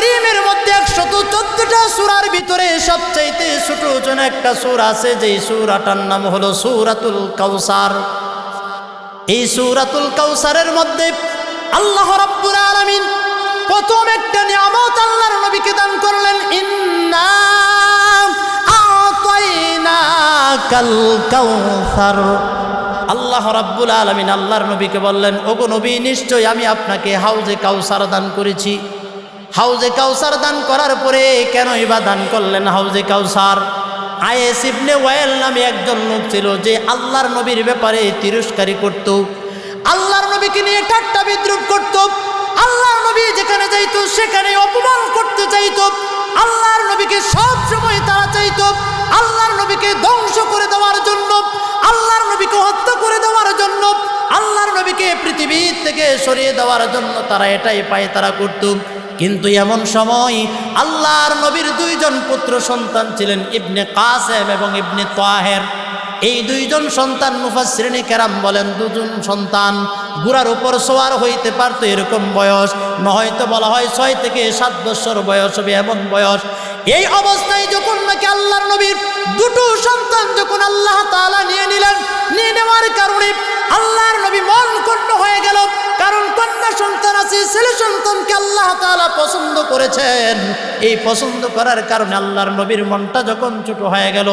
কারীমের মধ্যে 114টা সূরার ভিতরে সবচাইতে ছোট ছোট একটা সূরা আছে, যেই সূরাটার নাম হলো সূরাতুল কাউসার। এই সূরাতুল কাউসারের মধ্যে আল্লাহ রাব্বুল আলামিন প্রথম একটা নিয়ামত আল্লাহর নবীকে দান করলেন, ইন্না আ'তাইনাকাল কাউসার। আল্লাহ রাব্বুল আলামিন আল্লাহর নবীকে বললেন, ওগো নবী, নিশ্চয় আমি আপনাকে হাউজে কাউসার দান করেছি। হাউজে কাউসার দান করার পরে কেনই বা দান করলেন হাউজে কাউসার? আয়েস ইবনে ওয়াইল নামে একজন লোক ছিল, যে আল্লাহর নবীর ব্যাপারে তিরস্কারি করত, আল্লাহর নবীকে নিয়ে ঠাট্টা বিদ্রুপ করত, আল্লাহর নবী যেখানে যাইতো সেখানে অপমান করতে চাইতো, আল্লাহর নবীকে সব সময় তারা চাইতো আল্লাহর নবীকে ধ্বংস করে দেওয়ার জন্য, আল্লাহর নবীকে হত্যা করে দেওয়ার জন্য, আল্লাহর নবীকে পৃথিবী থেকে সরিয়ে দেওয়ার জন্য তারা এটাই পায় তারা করত। কিন্তু এমন সময় আল্লাহর নবীর দুইজন পুত্র সন্তান ছিলেন, ইবনে কাসেম এবং ইবনে তাহের। এই দুইজন সন্তান মুফাসসিরিনে কেরাম বলেন, দুজন সন্তান ঘোড়ার উপর সওয়ার হইতে পারত এরকম বয়স, নয়তো বলা হয় 6 থেকে 7 বছর বয়স হবে এমন বয়স। এই অবস্থায় যখন নাকি আল্লাহর নবীর দুটো সন্তান যখন আল্লাহ তাআলা নিয়ে নিলেন, নিয়ে নেওয়ার কারণে আল্লাহর নবী মন ক্ষুণ্ণ হয়ে গেল, কারণ কন্যা সন্তান আছে, ছেলে সন্তানকে আল্লাহ তাআলা পছন্দ করেছেন। এই পছন্দ করার কারণে আল্লাহর নবীর মনটা যখন ছোট হয়ে গেল,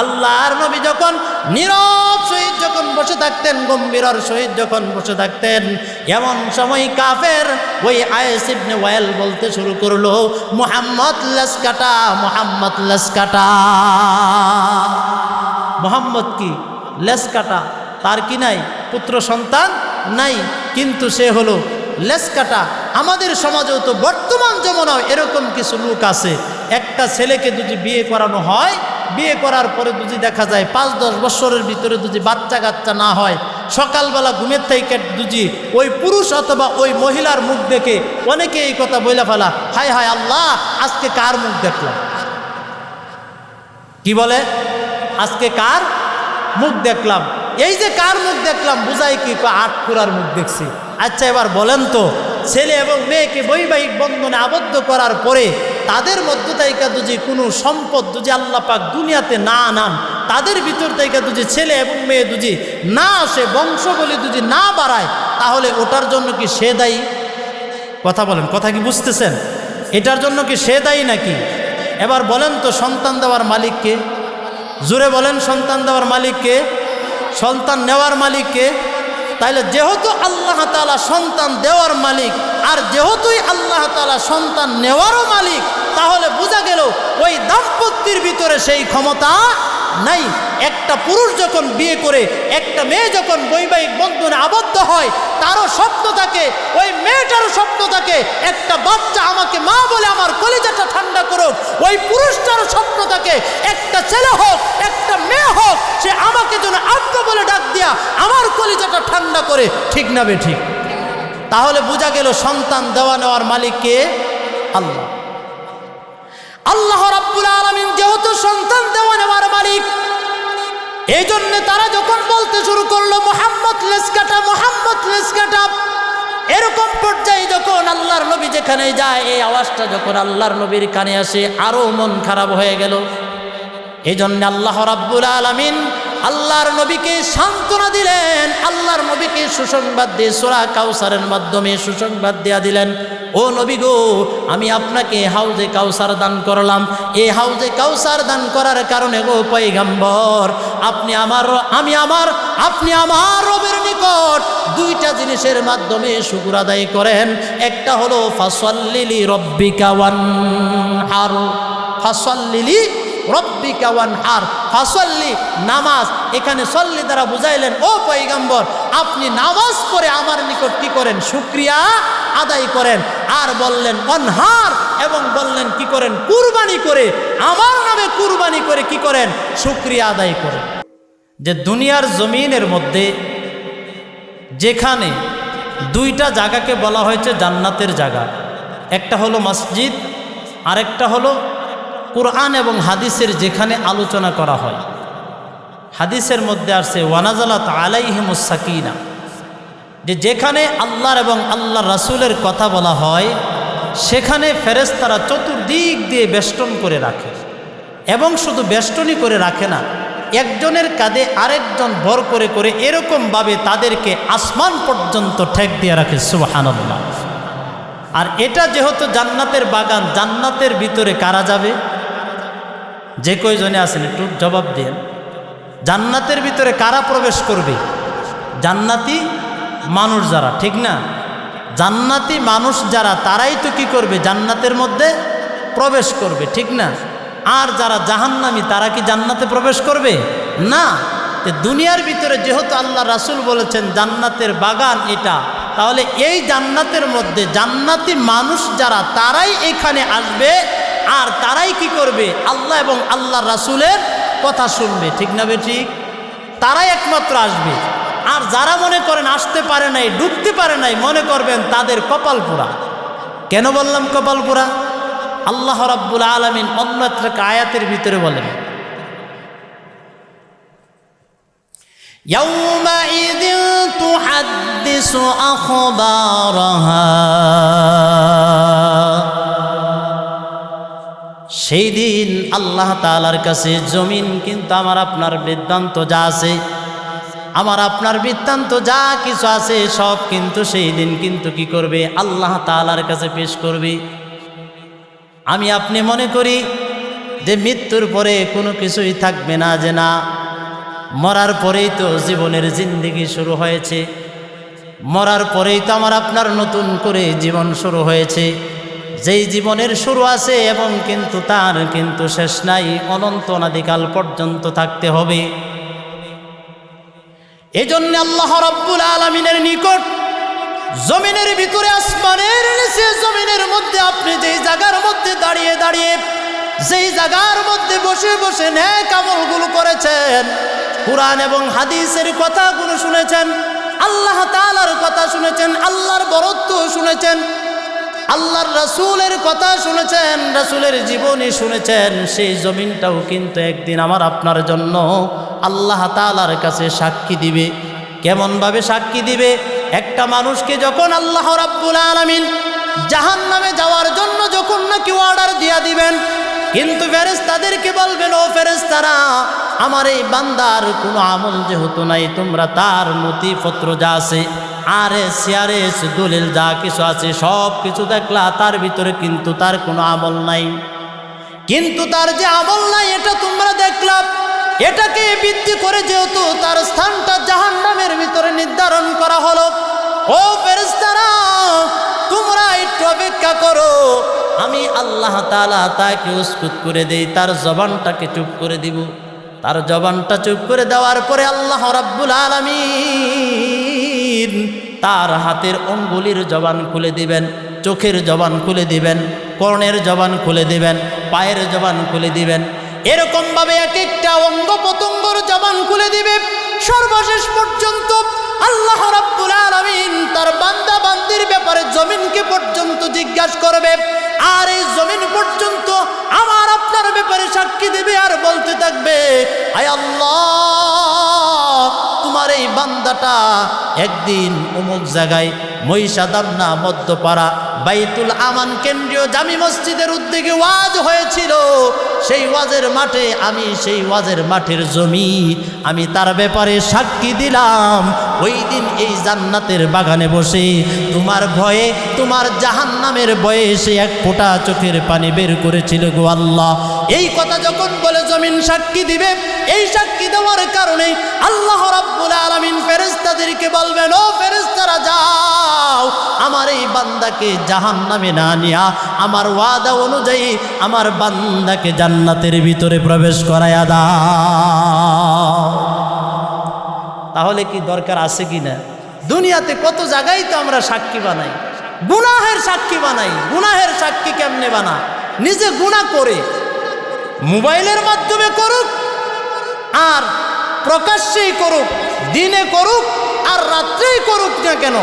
আল্লাহর নবী যখন নীরব সহিত যখন বসে থাকতেন, গম্ভীরর সহিত যখন বসে থাকতেন, এমন সময় কাফের ওই আয়েস ইবনে ওয়াইল বলতে শুরু করলো, মুহাম্মদ লাসকাটা, মুহাম্মদ লাসকাটা। মুহাম্মদ কি লেসকাটা? তার কি নাই? পুত্র সন্তান নাই, কিন্তু সে হলো লেসকাটা। আমাদের সমাজেও তো বর্তমান জমানায় এরকম কিছু লোক আছে, একটা ছেলেকে যদি বিয়ে করানো হয়, বিয়ে করার পরে যদি দেখা যায় 5-10 বছরের ভিতরে যদি বাচ্চা কাচ্চা না হয়, সকালবেলা ঘুমের থেকে যদি ওই পুরুষ অথবা ওই মহিলার মুখ দেখে অনেকে এই কথা বইলা ফেলা, হায় হায় আল্লাহ, আজকে কার মুখ দেখলাম? কি বলে? আজকে কার মুখ দেখলাম? এই যে কার মুখ দেখলাম বুঝাই কি? 8 খুরার মুখ দেখছি। আচ্ছা, এবার বলেন তো, ছেলে এবং মেয়েকে বৈবাহিক বন্ধনে আবদ্ধ করার পরে তাদের মধ্য থেকে যদি কোনো সম্পদ যদি আল্লাহ পাক দুনিয়াতে না আনান, তাদের ভিতর থেকে যদি ছেলে এবং মেয়ে যদি না আসে, বংশগুলি যদি না বাড়ায়, তাহলে ওটার জন্য কি সে দায়ী? কথা বলেন, কথা কি বুঝতেছেন? এটার জন্য কি সে দায়ী নাকি? এবার বলেন তো, সন্তান দেওয়ার মালিক কে? জোরে বলেন, সন্তান দেওয়ার মালিক কে? সন্তান নেওয়ার মালিক কে? তাইলে যেহেতু আল্লাহ তাআলা সন্তান দেওয়ার মালিক, আর যেহেতুই আল্লাহ তাআলা সন্তান নেওয়ারও মালিক, তাহলে বোঝা গেল ওই দাম্পত্যের ভিতরে সেই ক্ষমতা নাই। একটা পুরুষ যখন বিয়ে করে, একটা মেয়ে যখন বৈবাহিক বন্ধনে আবদ্ধ হয়, তারও স্বপ্ন থাকে, ওই মেয়েটারও স্বপ্ন থাকে একটা বাচ্চা আমাকে মা বলে আমার কলিজাটা ঠান্ডা করুক। ওই পুরুষটারও স্বপ্ন থাকে একটা ছেলে হোক, একটা মেয়ে হোক, সে আমাকে যেন আব্বা বলে ডাক দিয়া আমার কলিজাটা ঠান্ডা করে। ঠিক না বে ঠিক? তাহলে বোঝা গেল সন্তান দেওয়া নেওয়ার মালিক কে? আল্লাহ। আল্লাহ রাব্বুল আলামিন যেহেতু সন্তান দেওয়া নেওয়ার মালিক, এই জন্য তারা যখন বলতে শুরু করলো মুহাম্মদ লেসকাটা, মুহাম্মদ লেসকাটা, এরকম পর্যায়ে যখন আল্লাহর নবী যেখানে যায়, এই আওয়াজটা যখন আল্লাহর নবীর কানে আসে, আরো মন খারাপ হয়ে গেল। এই জন্য আল্লাহ রাব্বুল আলামিন আল্লাহর নবীকে সান্ত্বনা দিলেন, আল্লাহর নবীকে সুসংবাদ দিয়ে সূরা কাউসারের মাধ্যমে সুসংবাদ দেয়া দিলেন, ও নবী গো, আমি আপনাকে হাউজে কাউসার দান করলাম। এই হাউজে কাউসার দান করার কারণে গো পয়গম্বর, আপনি আমার রবের নিকট 2টা জিনিসের মাধ্যমে শুকর আদায় করেন। একটা হলো ফাসাল্লি লিরাব্বিকা ওয়ানহার, ফাসাল্লি লিরাব্বিকা ওয়ানহার, ফাসাল্লি নামাজ। এখানে সল্লি দ্বারা বুঝাইলেন, ও পয়গম্বর, আপনি নামাজ পড়ে আমার নিকট কি করেন? শুকরিয়া আদায় করেন। আর বললেন ওয়ানহার, এবং বললেন কি করেন? কুরবানি করে, আমার নামে কুরবানি করে কি করেন? শুকরিয়া আদায় করেন। যে দুনিয়ার জমিনের মধ্যে যেখানে 2টা জায়গাকে বলা হয়েছে জান্নাতের জায়গা, একটা হলো মসজিদ, আরেকটা হলো কুরআন এবং হাদিসের যেখানে আলোচনা করা হয়। হাদিসের মধ্যে আসছে ওয়ানাজালাত আলাইহিমুস সাকিনা, যে যেখানে আল্লাহর এবং আল্লাহর রাসূলের কথা বলা হয়, সেখানে ফেরেশতারা চতুর্দিক দিয়ে বেষ্টন করে রাখে, এবং শুধু বেষ্টনী করে রাখে না, একজনের কাঁধে আরেকজন ভর করে করে এরকমভাবে তাদেরকে আসমান পর্যন্ত ঠেক দিয়ে রাখে। সুবহানাল্লাহ। আর এটা যেহেতু জান্নাতের বাগান, জান্নাতের ভিতরে কারা যাবে? যে কয়জনে আছেন একটু জবাব দেন। জান্নাতের ভিতরে কারা প্রবেশ করবে? জান্নাতি মানুষ যারা, ঠিক না? জান্নাতি মানুষ যারা, তারাই তো কি করবে? জান্নাতের মধ্যে প্রবেশ করবে, ঠিক না? আর যারা জাহান্নামী তারা কি জান্নাতে প্রবেশ করবে না? দুনিয়ার ভিতরে যেহেতু আল্লাহ রাসূল বলেছেন জান্নাতের বাগান এটা, তাহলে এই জান্নাতের মধ্যে জান্নাতি মানুষ যারা, তারাই এখানে আসবে, আর তারাই কি করবে? আল্লাহ এবং আল্লাহ রাসূলের কথা শুনবে, ঠিক না বেঠিক? তারাই একমাত্র আসবে। আর যারা মনে করেন আসতে পারে নাই, ঢুকতে পারে নাই, মনে করবেন তাদের কপাল পোড়া। কেন বললাম কপাল পোড়া? আল্লাহ রাব্বুল আলামিন অন্য একটা আয়াতের ভিতরে বলেন, ইয়াউমাইযিন তুহাদ্দিসু আখবারাহা, সেই দিন আল্লাহ তাআলার কাছে জমিন কিন্তু আমার আপনার বৃত্তান্ত যা আছে, আমার আপনার বৃত্তান্ত যা কিছু আছে সব কিন্তু সেই দিন কিন্তু কি করবে? আল্লাহ তাআলার কাছে পেশ করবে। আমি আপনি মনে করি যে মৃত্যুর পরে কোনো কিছুই থাকবে না, যে না, মরার পরেই তো জীবনের জিন্দেগি শুরু হয়েছে, মরার পরেই তো আমার আপনার নতুন করে জীবন শুরু হয়েছে। যেই জীবনের শুরু আছে এবং কিন্তু তার কিন্তু শেষ নাই, অনন্ত অনাদিকাল পর্যন্ত থাকতে হবে। এজন্য আল্লাহ রাব্বুল আলামিনের নিকট জমিনের ভিতরে, আসমানের নিচে, জমিনের মধ্যে আপনি যেই জায়গার মধ্যে দাঁড়িয়ে দাঁড়িয়ে, যেই জায়গার মধ্যে বসে বসে নেক আমলগুলো করেছেন, কুরআন এবং হাদিসের কথাগুলো শুনেছেন, আল্লাহ তাআলার কথা শুনেছেন, আল্লাহর বরত্ব শুনেছেন, আল্লাহর রাসূলের কথা শুনেছেন, রাসূলের জীবনী শুনেছেন, সেই জমিনটাও কিন্তু একদিন আমার আপনার জন্য আল্লাহ তাআলার কাছে সাক্ষী দিবে। কেমনভাবে সাক্ষী দিবে? একটা মানুষকে যখন আল্লাহ রাব্বুল আলামিন জাহান্নামে যাওয়ার জন্য যখন নাকি অর্ডার দিয়া দিবেন, কিন্তু ফেরেশতাদেরকে বলবেন, ও ফেরেশতারা, আমার এই বান্দার কোনো আমল যেহেতু নাই, তোমরা তার নথিপত্র যা আছে, আরএস দলিল যা কিছু আছে সব কিছু দেখলা, তার ভিতরে কিন্তু তার কোনো আমল নাই। কিন্তু তার যে আমল নাই এটা তোমরা দেখলা, এটাকে ভিত্তি করে যেহেতু তার স্থানটা জাহান্নামের ভিতরে নির্ধারণ করা হলো, ও ফেরেশতারা, তোমরা একটু অপেক্ষা করো, আমি আল্লাহ তাআলা তাকে উস্কুত করে দেই, তার জবানটাকে চুপ করে দিব। তার জবানটা চুপ করে দেওয়ার পরে আল্লাহ রাব্বুল আলামিন তার হাতের অঙ্গুলির জবান খুলে দিবেন, চোখের জবান খুলে দিবেন, কর্ণের জবান খুলে দিবেন, পায়ের জবান খুলে দিবেন। এরকমভাবে এক একটা অঙ্গ প্রত্যঙ্গর জবান খুলে দিবে। সর্বশেষ পর্যন্ত আল্লাহ রাব্বুল আলামিন তার বান্দা বান্দির ব্যাপারে জমিনকে পর্যন্ত জিজ্ঞাসা করবে, আর এই জমিন পর্যন্ত আমার আপনার ব্যাপারে সাক্ষী দেবে, আর বলতে থাকবে, আয় আল্লাহ, তোমার এই বান্দাটা একদিন অমুক জায়গায় মহিষাদান্না মধ্যপাড়া বাইতুল আমান কেন্দ্রীয় জামি মসজিদের উদ্যোগে ওয়াজ হয়েছিল, সেই ওয়াজের মাঠে আমি সেই ওয়াজের মাঠের জমি আমি তার ব্যাপারে সাক্ষী দিলাম। ওই দিন এই জান্নাতের বাগানে বসে তোমার ভয়ে, তোমার জাহান্নামের ভয়ে সে এক ফোঁটা চোখের পানি বের করেছিল গো আল্লাহ। এই কথা যখন বলে জমিন সাক্ষী দিবে, এই সাক্ষী দেওয়ার কারণে আল্লাহ রাব্বুল আলামিন ফেরেশতাদেরকে বলবেন, ও ফেরেশতারা, যাও আমার এই বান্দাকে জাহান্নামে না নিয়া আমার ওয়াদা অনুযায়ী আমার বান্দাকে জান্নাতের ভিতরে প্রবেশ করায়া দাও। তাহলে কি দরকার আছে কি না? দুনিয়াতে কত জায়গায় তো আমরা সাক্ষী বানাই, গুনাহের সাক্ষী বানাই। গুনাহের সাক্ষী কেমনে বানা? নিজে গুনাহ করে মোবাইলের মাধ্যমে করুক আর প্রকাশ্যেই করুক, দিনে করুক আর রাত্রেই করুক না কেন,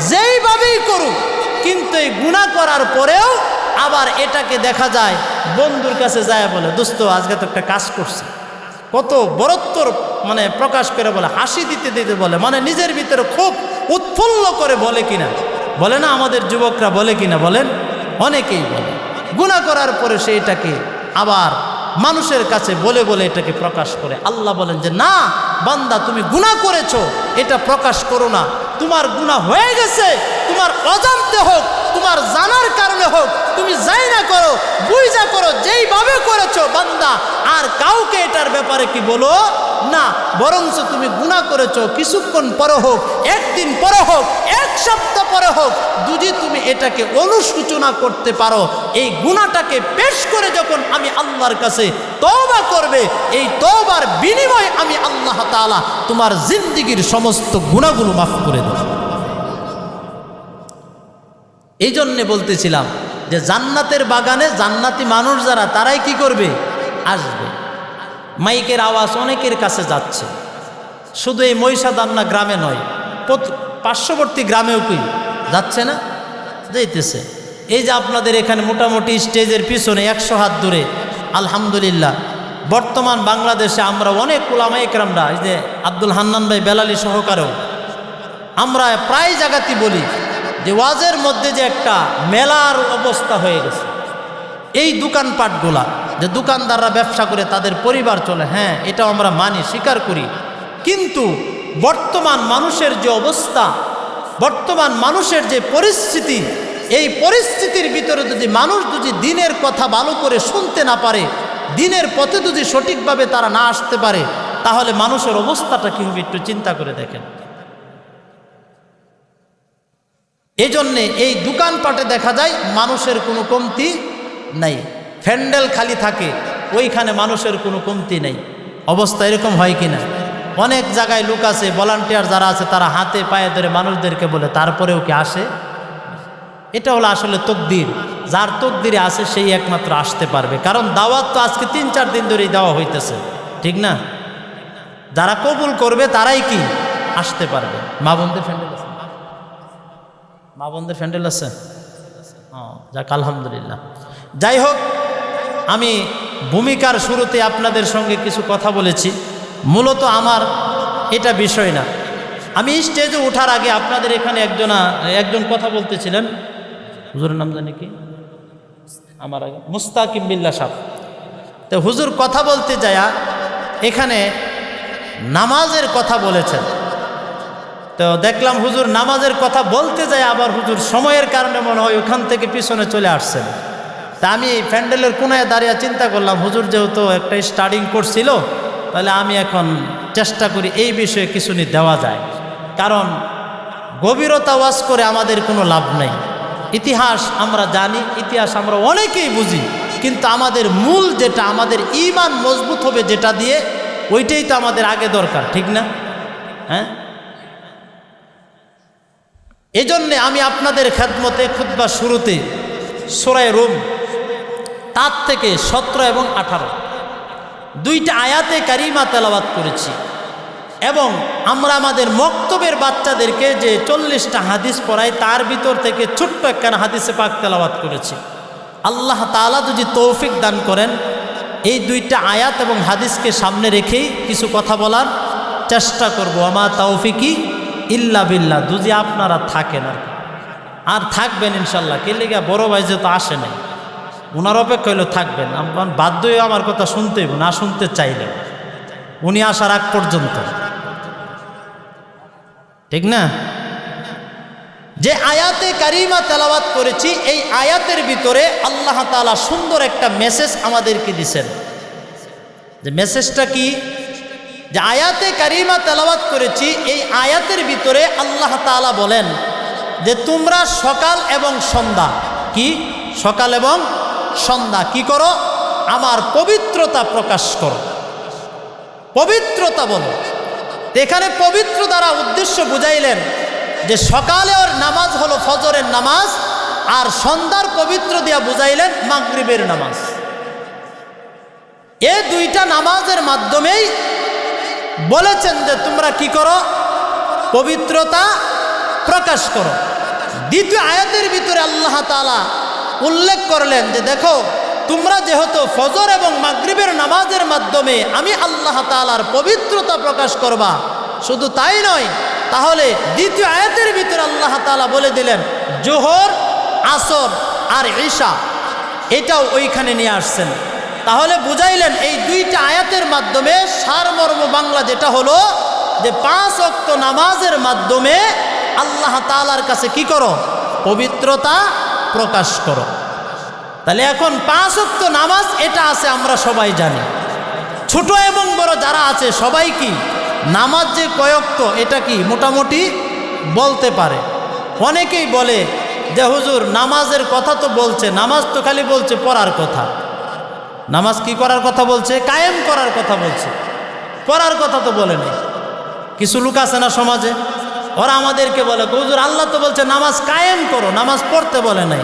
যেইভাবেই করুক, কিন্তু এই গুনাহ করার পরেও আবার এটাকে দেখা যায় বন্ধুর কাছে যায় বলে, দোস্ত আজকে তো একটা কাজ করছে, কত বরত্বর মানে প্রকাশ করে বলে, হাসি দিতে দিতে বলে, মানে নিজের ভিতরে খুব উৎফুল্ল করে বলে কিনা, বলে না আমাদের যুবকরা বলে কিনা, বলেন অনেকেই বলে। গুনাহ করার পরে সে এটাকে আবার মানুষের কাছে বলে বলে এটাকে প্রকাশ করে। আল্লাহ বলেন যে না বান্দা, তুমি গুনাহ করেছো, এটা প্রকাশ করো না। তোমার গুনাহ হয়ে গেছে, তোমার অজান্তে হোক, তোমার জানার কারণে হোক, তুমি যাই না করো, বুঝা করো, যেইভাবে করেছো বান্দা, আর কাউকে এটার ব্যাপারে কি বলো না। বরঞ্চ তুমি গুনাহ করেছো, কিছুক্ষণ পরে হোক, একদিন পরে হোক, এক সপ্তাহ পরে হোক, যদি তুমি এটাকে অনুশোচনা করতে পারো, এই গুনাহটাকে পেশ করে যখন আমি আল্লাহর কাছে তওবা করবে, এই তওবার বিনিময়ে আমি আল্লাহ তাআলা তোমার জিন্দেগীর সমস্ত গুনাহগুলো মাফ করে দেব। এই জন্যে বলতেছিলাম যে জান্নাতের বাগানে জান্নাতি মানুষ যারা, তারাই কি করবে, আসবে। মাইকের আওয়াজ অনেকের কাছে যাচ্ছে, শুধু এই মহিষাদান্না গ্রামে নয়, পার্শ্ববর্তী গ্রামেও কি যাচ্ছে না, যাইতেছে। এই যে আপনাদের এখানে মোটামুটি স্টেজের পিছনে 100 হাত দূরে, আলহামদুলিল্লাহ বর্তমান বাংলাদেশে আমরা অনেক উলামা ইকরামরা, এই যে আব্দুল হান্নান ভাই বেলালি সহকারেও আমরা প্রায় জায়গাতেই বলি যে ওয়াজের মধ্যে যে একটা মেলার অবস্থা হয়ে গেছে। এই দোকানপাটগুলা, যে দোকানদাররা ব্যবসা করে তাদের পরিবার চলে, হ্যাঁ এটাও আমরা মানি, স্বীকার করি। কিন্তু বর্তমান মানুষের যে অবস্থা, বর্তমান মানুষের যে পরিস্থিতি, এই পরিস্থিতির ভিতরে যদি মানুষ যদি দিনের কথা ভালো করে শুনতে না পারে, দিনের পথে যদি সঠিকভাবে তারা না আসতে পারে, তাহলে মানুষের অবস্থাটা কী হবে একটু চিন্তা করে দেখেন। এজন্যে এই দোকানপাটে দেখা যায় মানুষের কোনো কমতি নাই, ফ্যান্ডেল খালি থাকে, ওইখানে মানুষের কোনো কমতি নেই। অবস্থা এরকম হয় কি না? অনেক জায়গায় লোক আছে, ভলান্টিয়ার যারা আছে, তারা হাতে পায়ে ধরে মানুষদেরকে বলে, তারপরেও কি আসে? এটা হলো আসলে তকদির। যার তকদিরে আছে সেই একমাত্র আসতে পারবে। কারণ দাওয়াত তো আজকে 3-4 দিন ধরেই দেওয়া হইতেছে, ঠিক না? যারা কবুল করবে তারাই কি আসতে পারবে। মা বোনদের ফ্যান্ডেল আছে, মা বোনদের ফ্যান্ডেল আছে, যাক আলহামদুলিল্লাহ। যাই হোক, আমি ভূমিকার শুরুতে আপনাদের সঙ্গে কিছু কথা বলেছি, মূলত আমার এটা বিষয় না। আমি স্টেজে ওঠার আগে আপনাদের এখানে একজন কথা বলতেছিলেন, হুজুরের নাম জানি কি, আমার আগে মুস্তাকিম বিল্লাহ সাহেব। তো হুজুর কথা বলতে যায়া এখানে নামাজের কথা বলেছেন। তো দেখলাম হুজুর নামাজের কথা বলতে যায়, আবার হুজুর সময়ের কারণে মনে হয় ওখান থেকে পিছনে চলে আসছেন। তা আমি প্যান্ডেলের কোনায় দাঁড়িয়ে চিন্তা করলাম, হুজুর যেহেতু একটা স্টার্টিং করছিল, তাহলে আমি এখন চেষ্টা করি এই বিষয়ে কিছু দেওয়া যায়। কারণ গভীরতা ওয়াজ করে আমাদের কোনো লাভ নেই। ইতিহাস আমরা জানি, ইতিহাস আমরা অনেকেই বুঝি, কিন্তু আমাদের মূল যেটা, আমাদের ঈমান মজবুত হবে যেটা দিয়ে, ওইটাই তো আমাদের আগে দরকার, ঠিক না? হ্যাঁ, এজন্যে আমি আপনাদের খেদমতে খুতবা শুরুতে সূরা রুম তার থেকে 17 এবং 18 দুইটা আয়াতে কারিমা তেলাওয়াত করেছি। এবং আমরা আমাদের মক্তবের বাচ্চাদেরকে যে 40টা হাদিস পড়াই, তার ভিতর থেকে ছোট্ট একখানা হাদিসে পাক তেলাওয়াত করেছি। আল্লাহ তাআলা যদি তৌফিক দান করেন, এই দুইটা আয়াত এবং হাদিসকে সামনে রেখেই কিছু কথা বলার চেষ্টা করব। আমা তৌফিকি ইল্লা বিল্লাহ। যদি আপনারা থাকেন আর থাকবেন ইনশাল্লাহ, কে লেগে বড় ভাই যেহেতু আসে নাই, ওনার অপেক্ষা হইলেও থাকবেন। আমার বাধ্য হয়ে আমার কথা শুনতেই, না শুনতে চাইলে উনি আসার আগ পর্যন্ত, ঠিক না? যে আয়াতে কারিমা তেলাওয়াত করেছি, এই আয়াতের ভিতরে আল্লাহ তাআলা সুন্দর একটা মেসেজ আমাদেরকে দিয়েছেন। যে মেসেজটা কি? যে আয়াতে কারিমা তেলাওয়াত করেছি, এই আয়াতের ভিতরে আল্লাহ তাআলা বলেন যে তোমরা সকাল এবং সন্ধ্যা, কি সকাল এবং সন্ধ্যা কি করো? আমার পবিত্রতা প্রকাশ করো, পবিত্রতা বলো। এখানে পবিত্র দ্বারা উদ্দেশ্য বুঝাইলেন যে সকালের নামাজ হলো ফজরের নামাজ, আর সন্ধ্যার পবিত্র দিয়া বুঝাইলেন মাগরিবের নামাজ। এই দুইটা নামাজের মাধ্যমেই বলেছেন যে তোমরা কি করো? পবিত্রতা প্রকাশ করো। দ্বিতীয় আয়াতের ভিতরে আল্লাহ তাআলা উল্লেখ করলেন যে দেখো, তোমরা যেহেতু ফজর এবং মাগরিবের নামাজের মাধ্যমে আমি আল্লাহ তাআলার পবিত্রতা প্রকাশ করবা, শুধু তাই নয়, তাহলে দ্বিতীয় আয়াতের ভিতরে আল্লাহ তাআলা বলে দিলেন জোহর, আসর আর ঈশা এটাও ওইখানে নিয়ে আসছেন। তাহলে বুঝাইলেন এই দুইটা আয়াতের মাধ্যমে সারমর্ম বাংলা যেটা হলো যে 5 ওয়াক্ত নামাজের মাধ্যমে আল্লাহ তাআলার কাছে কি করো? পবিত্রতা প্রকাশ করো। তাহলে এখন 5 ওয়াক্ত নামাজ এটা আছে আমরা সবাই জানি, ছোট এবং বড় যারা আছে সবাই কি নামাজ যে কয়ক্ত এটা কি মোটামুটি বলতে পারে। অনেকেই বলে যে হুজুর নামাজের কথা তো বলছে, নামাজ তো খালি বলছে পড়ার কথা, নামাজ কি করার কথা বলছে? কায়েম করার কথা বলছে, পড়ার কথা তো বলে নাই। কিছু লোক আছে না সমাজে, ওরা আমাদেরকে বলে হুজুর আল্লাহ তো বলছে নামাজ কায়েম করো, নামাজ পড়তে বলে নাই।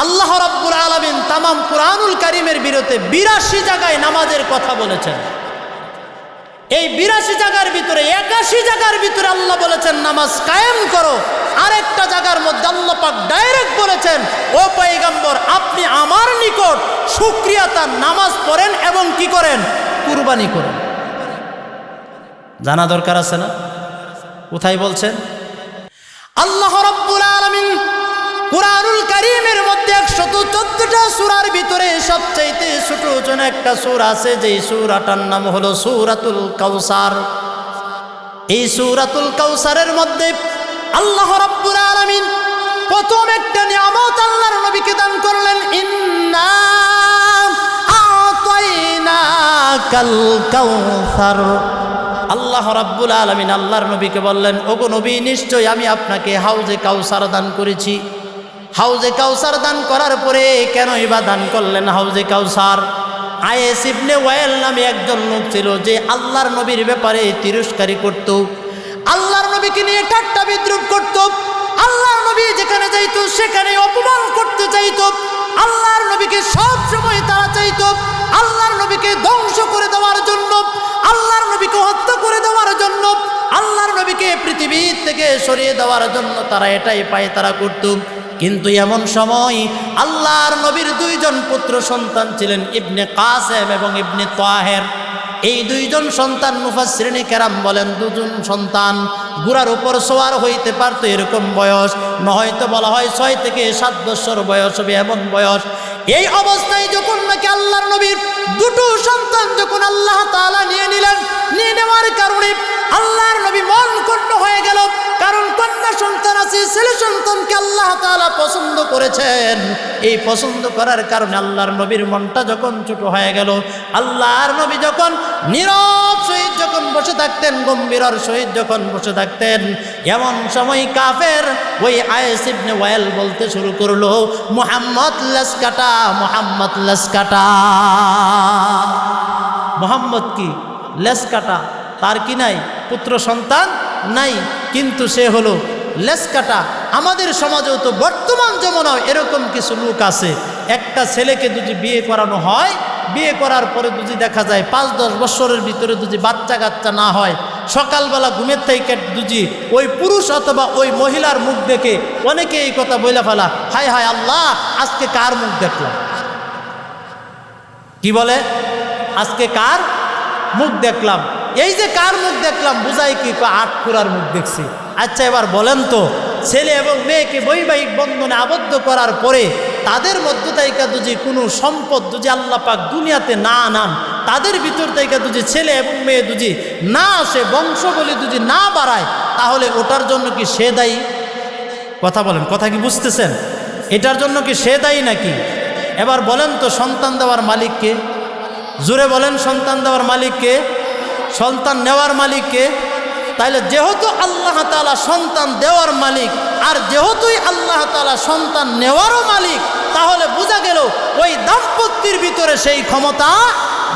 আল্লাহ রাব্বুল আলামিন তামাম কুরআনুল কারীমের বিরতে 82 জায়গায় নামাজের কথা বলেছেন। এই 82 জায়গার ভিতরে 81 জায়গার ভিতরে আল্লাহ বলেছেন নামাজ কায়েম করো। আরেকটা জায়গার মধ্যে আল্লাহ পাক ডাইরেক্ট বলেছেন ও পয়গম্বর আপনি আমার নিকট শুকরিয়া তার নামাজ পড়েন এবং কি করেন? কুরবানি করেন। জানা দরকার আছে না? কোথায় বলছেন? আল্লাহ রাব্বুল আলামিন কুরআনুল কারীমের মধ্যে 114টা সূরার ভিতরে সবচেয়ে ছোট ছোট একটা সূরা আছে, যেই সূরাটার নাম হলো সূরাতুল কাউসার। এই সূরাতুল কাউসারের মধ্যে আল্লাহ রাব্বুল আলামিন প্রথম একটা নিয়ামত আল্লাহর নবীকে দান করলেন, ইন্না আ'তাইনাকাল কাউসার। আল্লাহ রাব্বুল আলামিন আল্লাহর নবীকে বললেন ওগো নবী নিশ্চয় আমি আপনাকে হাউজে কাউসার দান করেছি। হাউজে কাউসার দান করার পরে কেনই বা দান করলেন হাউজে কাউসার? আয়েস ইবনে ওয়াইল নামে একজন লোক ছিল যে আল্লাহর নবীর ব্যাপারে তিরস্কারি করত, আল্লাহর নবীকে নিয়ে ঠাট্টা বিদ্রুপ করত, আল্লাহর নবী যেখানে যাইতো সেখানে অপমান করতে চাইতো, আল্লাহর নবীকে সব সময় তারা চাইতো আল্লাহর নবীকে ধ্বংস করে দেওয়ার জন্য, আল্লাহর নবীকে হত্যা করে দেওয়ার জন্য, আল্লাহর নবীকে পৃথিবী থেকে সরিয়ে দেওয়ার জন্য তারা এটাই পায় তারা করত। কিন্তু এমন সময় আল্লাহর নবীর 2 জন পুত্র সন্তান ছিলেন, ইবনে কাসেম এবং ইবনে তাহের। এই 2 জন সন্তান মুফাসসিরিনে কেরাম বলেন 2 জন সন্তান ঘোড়ার উপর সওয়ার হইতে পারতো এরকম বয়স, নয়তো বলা হয় 6 থেকে 7 বছর বয়স হবে এমন বয়স। এই অবস্থায় যখন নাকি আল্লাহর নবীর 2টো সন্তান যখন আল্লাহ তাআলা নিয়ে নিলেন, নিয়ে নেওয়ার কারণে আল্লাহর নবী মন ক্ষুণ্ণ হয়ে গেল। কারণ কন্যা সন্তান আছে, ছেলে সন্তানকে আল্লাহ তাআলা পছন্দ করেছেন। এই পছন্দ করার কারণে আল্লাহর নবীর মনটা যখন ছোট হয়ে গেল, আল্লাহর নবী যখন নীরব সহিত যখন বসে থাকতেন, গম্ভীরর সহিত যখন বসে থাকতেন, এমন সময় কাফের ওই আয়েস ইবনে ওয়াইল বলতে শুরু করলো মুহাম্মদ লাসকাটা, মুহাম্মদ লাসকাটা। মুহাম্মদ কি লেসকাটা, তার কি নাই পুত্র সন্তান নাই, কিন্তু সে হলো লেসকাটা। আমাদের সমাজেও তো বর্তমান জমানায় এরকম কিছু লোক আছে, একটা ছেলেকে যদি বিয়ে করানো হয়, বিয়ে করার পরে যদি দেখা যায় 5-10 বছরের ভিতরে যদি বাচ্চা কাচ্চা না হয়, সকালবেলা ঘুমের থেকে যদি ওই পুরুষ অথবা ওই মহিলার মুখ দেখে অনেকে এই কথা বইলা ফেলা, হায় হায় আল্লাহ আজকে কার মুখ দেখলাম। কি বলে আজকে কার মুখ দেখলাম? এই যে কার মুখ দেখলাম বুঝাই কি? 8 খুরার মুখ দেখছি। আচ্ছা এবার বলেন তো, ছেলে এবং মেয়েকে বৈবাহিক বন্ধনে আবদ্ধ করার পরে তাদের মধ্য থেকে যদি কোনো সম্পদ যদি আল্লাহ পাক দুনিয়াতে না আনান, তাদের ভিতর থেকে যদি ছেলে এবং মেয়ে যদি না আসে, বংশগুলি যদি না বাড়ায়, তাহলে ওটার জন্য কি সে দায়ী? কথা বলেন, কথা কি বুঝতেছেন? এটার জন্য কি সে দায়ী নাকি? এবার বলেন তো সন্তান দেওয়ার মালিক কে? জোরে বলেন, সন্তান দেওয়ার মালিক কে? সন্তান নেওয়ার মালিক কে? তাইলে যেহেতু আল্লাহ তাআলা সন্তান দেওয়ার মালিক আর যেহেতুই আল্লাহ তাআলা সন্তান নেওয়ারও মালিক, তাহলে বোঝা গেল ওই দাম্পত্যের ভিতরে সেই ক্ষমতা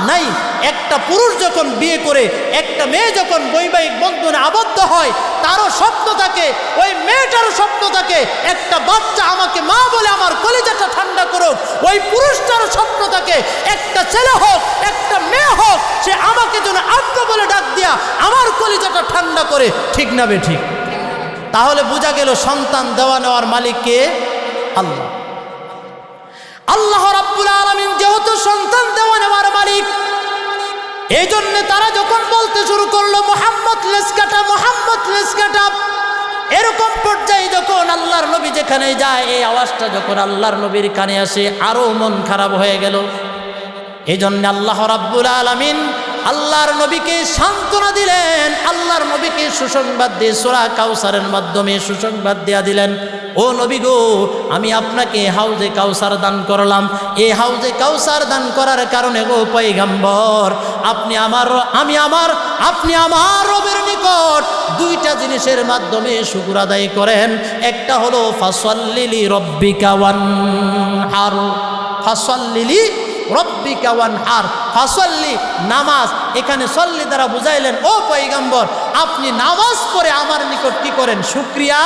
নাই। একটা পুরুষ যখন বিয়ে করে, একটা মেয়ে যখন বৈবাহিক বন্ধনে আবদ্ধ হয়, তারও স্বপ্ন থাকে, ওই মেয়েটারও স্বপ্ন থাকে একটা বাচ্চা আমাকে মা বলে আমার কলিজাটা ঠান্ডা করুক। ওই পুরুষটারও স্বপ্ন থাকে একটা ছেলে হোক, একটা মেয়ে হোক, সে আমাকে যেন আব্বা বলে ডাক দিয়া আমার কলিজাটা ঠান্ডা করে। ঠিক না বে ঠিক? তাহলে বোঝা গেল সন্তান দেওয়া নেওয়ার মালিক কে? আল্লাহ। আল্লাহ রাব্বুল আলামিন যেহেতু সন্তান দেওয়া নেওয়ার মালিক, এই জন্য তারা যখন বলতে শুরু করলো মুহাম্মদ লেসকাটা, মুহাম্মদ লেসকাটা, এরকম পর্যায়ে যখন আল্লাহর নবী যেখানে যায়, এই আওয়াজটা যখন আল্লাহর নবীর কানে আসে, আরো মন খারাপ হয়ে গেল। এই জন্য আল্লাহ রাব্বুল আলামিন আল্লাহর নবীকে সান্ত্বনা দিলেন, আল্লাহর নবীকে সুসংবাদ দিয়ে সূরা কাউসারের মাধ্যমে সুসংবাদ দিয়া দিলেন, ও নবী গো, আমি আপনাকে হাউজে কাউসার দান করলাম। এই হাউজে কাউসার দান করার কারণে গো পয়গম্বর, আপনি আমার রবের নিকট দুইটা জিনিসের মাধ্যমে শুকর আদায় করেন। একটা হলো ফাসাল্লি রব্বিকা ওয়ানহার, ফাসাল্লি রব্বিকা ওয়ানহার, ফাসাল্লি নামাজ। এখানে সল্লি দ্বারা বুঝাইলেন, ও পয়গম্বর, আপনি নামাজ পড়ে আমার নিকট কি করেন? শুকরিয়া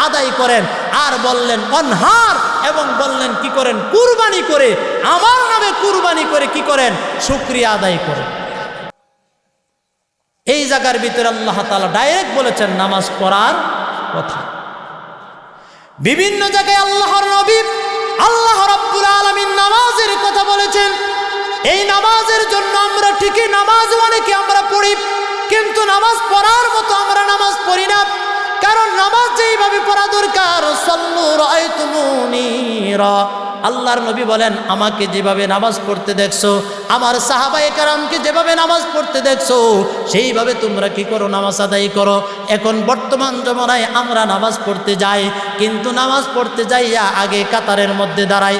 আদায় করেন। আর বললেন ওয়ানহার, এবং বললেন কি করেন? কুরবানি করে, আমার নামে কুরবানি করে কি করেন? শুকরিয়া আদায় করেন। এই জায়গার ভিতরে আল্লাহ তাআলা ডাইরেক্ট বলেছেন নামাজ পড়ার কথা। বিভিন্ন জায়গায় আল্লাহর নবী আল্লাহ রাব্বুল আলামিন নামাজের কথা বলেছেন। এই নামাজের জন্য আমরা ঠিকই নামাজ অনেকে আমরা পড়ি, কিন্তু নামাজ পড়ার মতো আমরা নামাজ পড়ি না। কারণ নামাজ যেইভাবে পড়া দরকার, সাল্লু রাআইতুমুনি রা, আল্লাহর নবী বলেন, আমাকে যেভাবে নামাজ পড়তে দেখছো, আমার সাহাবায়ে কেরামকে যেভাবে নামাজ পড়তে দেখছো, সেইভাবে তোমরা কি করো? নামাজ আদায় করো। এখন বর্তমান জমানায় আমরা নামাজ পড়তে যাই, কিন্তু নামাজ পড়তে যাইয়া আগে কাতারের মধ্যে দাঁড়াই।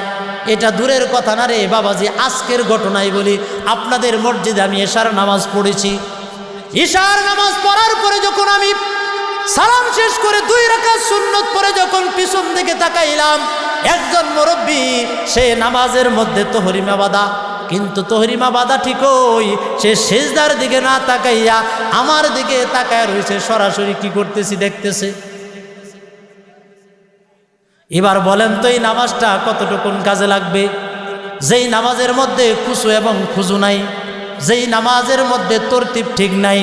এটা দূরের কথা না রে বাবাজি, আজকের ঘটনাই বলি। আপনাদের মসজিদে আমি এশার নামাজ পড়েছি। ঈশার নামাজ পড়ার পরে যখন আমি সালাম শেষ করে 2 রাকাত সুন্নত পড়ে যখন পিছন দিকে তাকাইলাম, একজন মুরব্বী, সে নামাজের মধ্যে তহরিমা বাঁধা, কিন্তু তহরিমা বাঁধা ঠিকই, সে সিজদার দিকে না তাকাইয়া আমার দিকে তাকায় রয়েছে, সরাসরি কি করতেছি দেখতেছে। এবার বলেন তো এই নামাজটা কতটুকুন কাজে লাগবে? যেই নামাজের মধ্যে খুশু এবং খুজু নাই, যেই নামাজের মধ্যে তরতিব ঠিক নাই,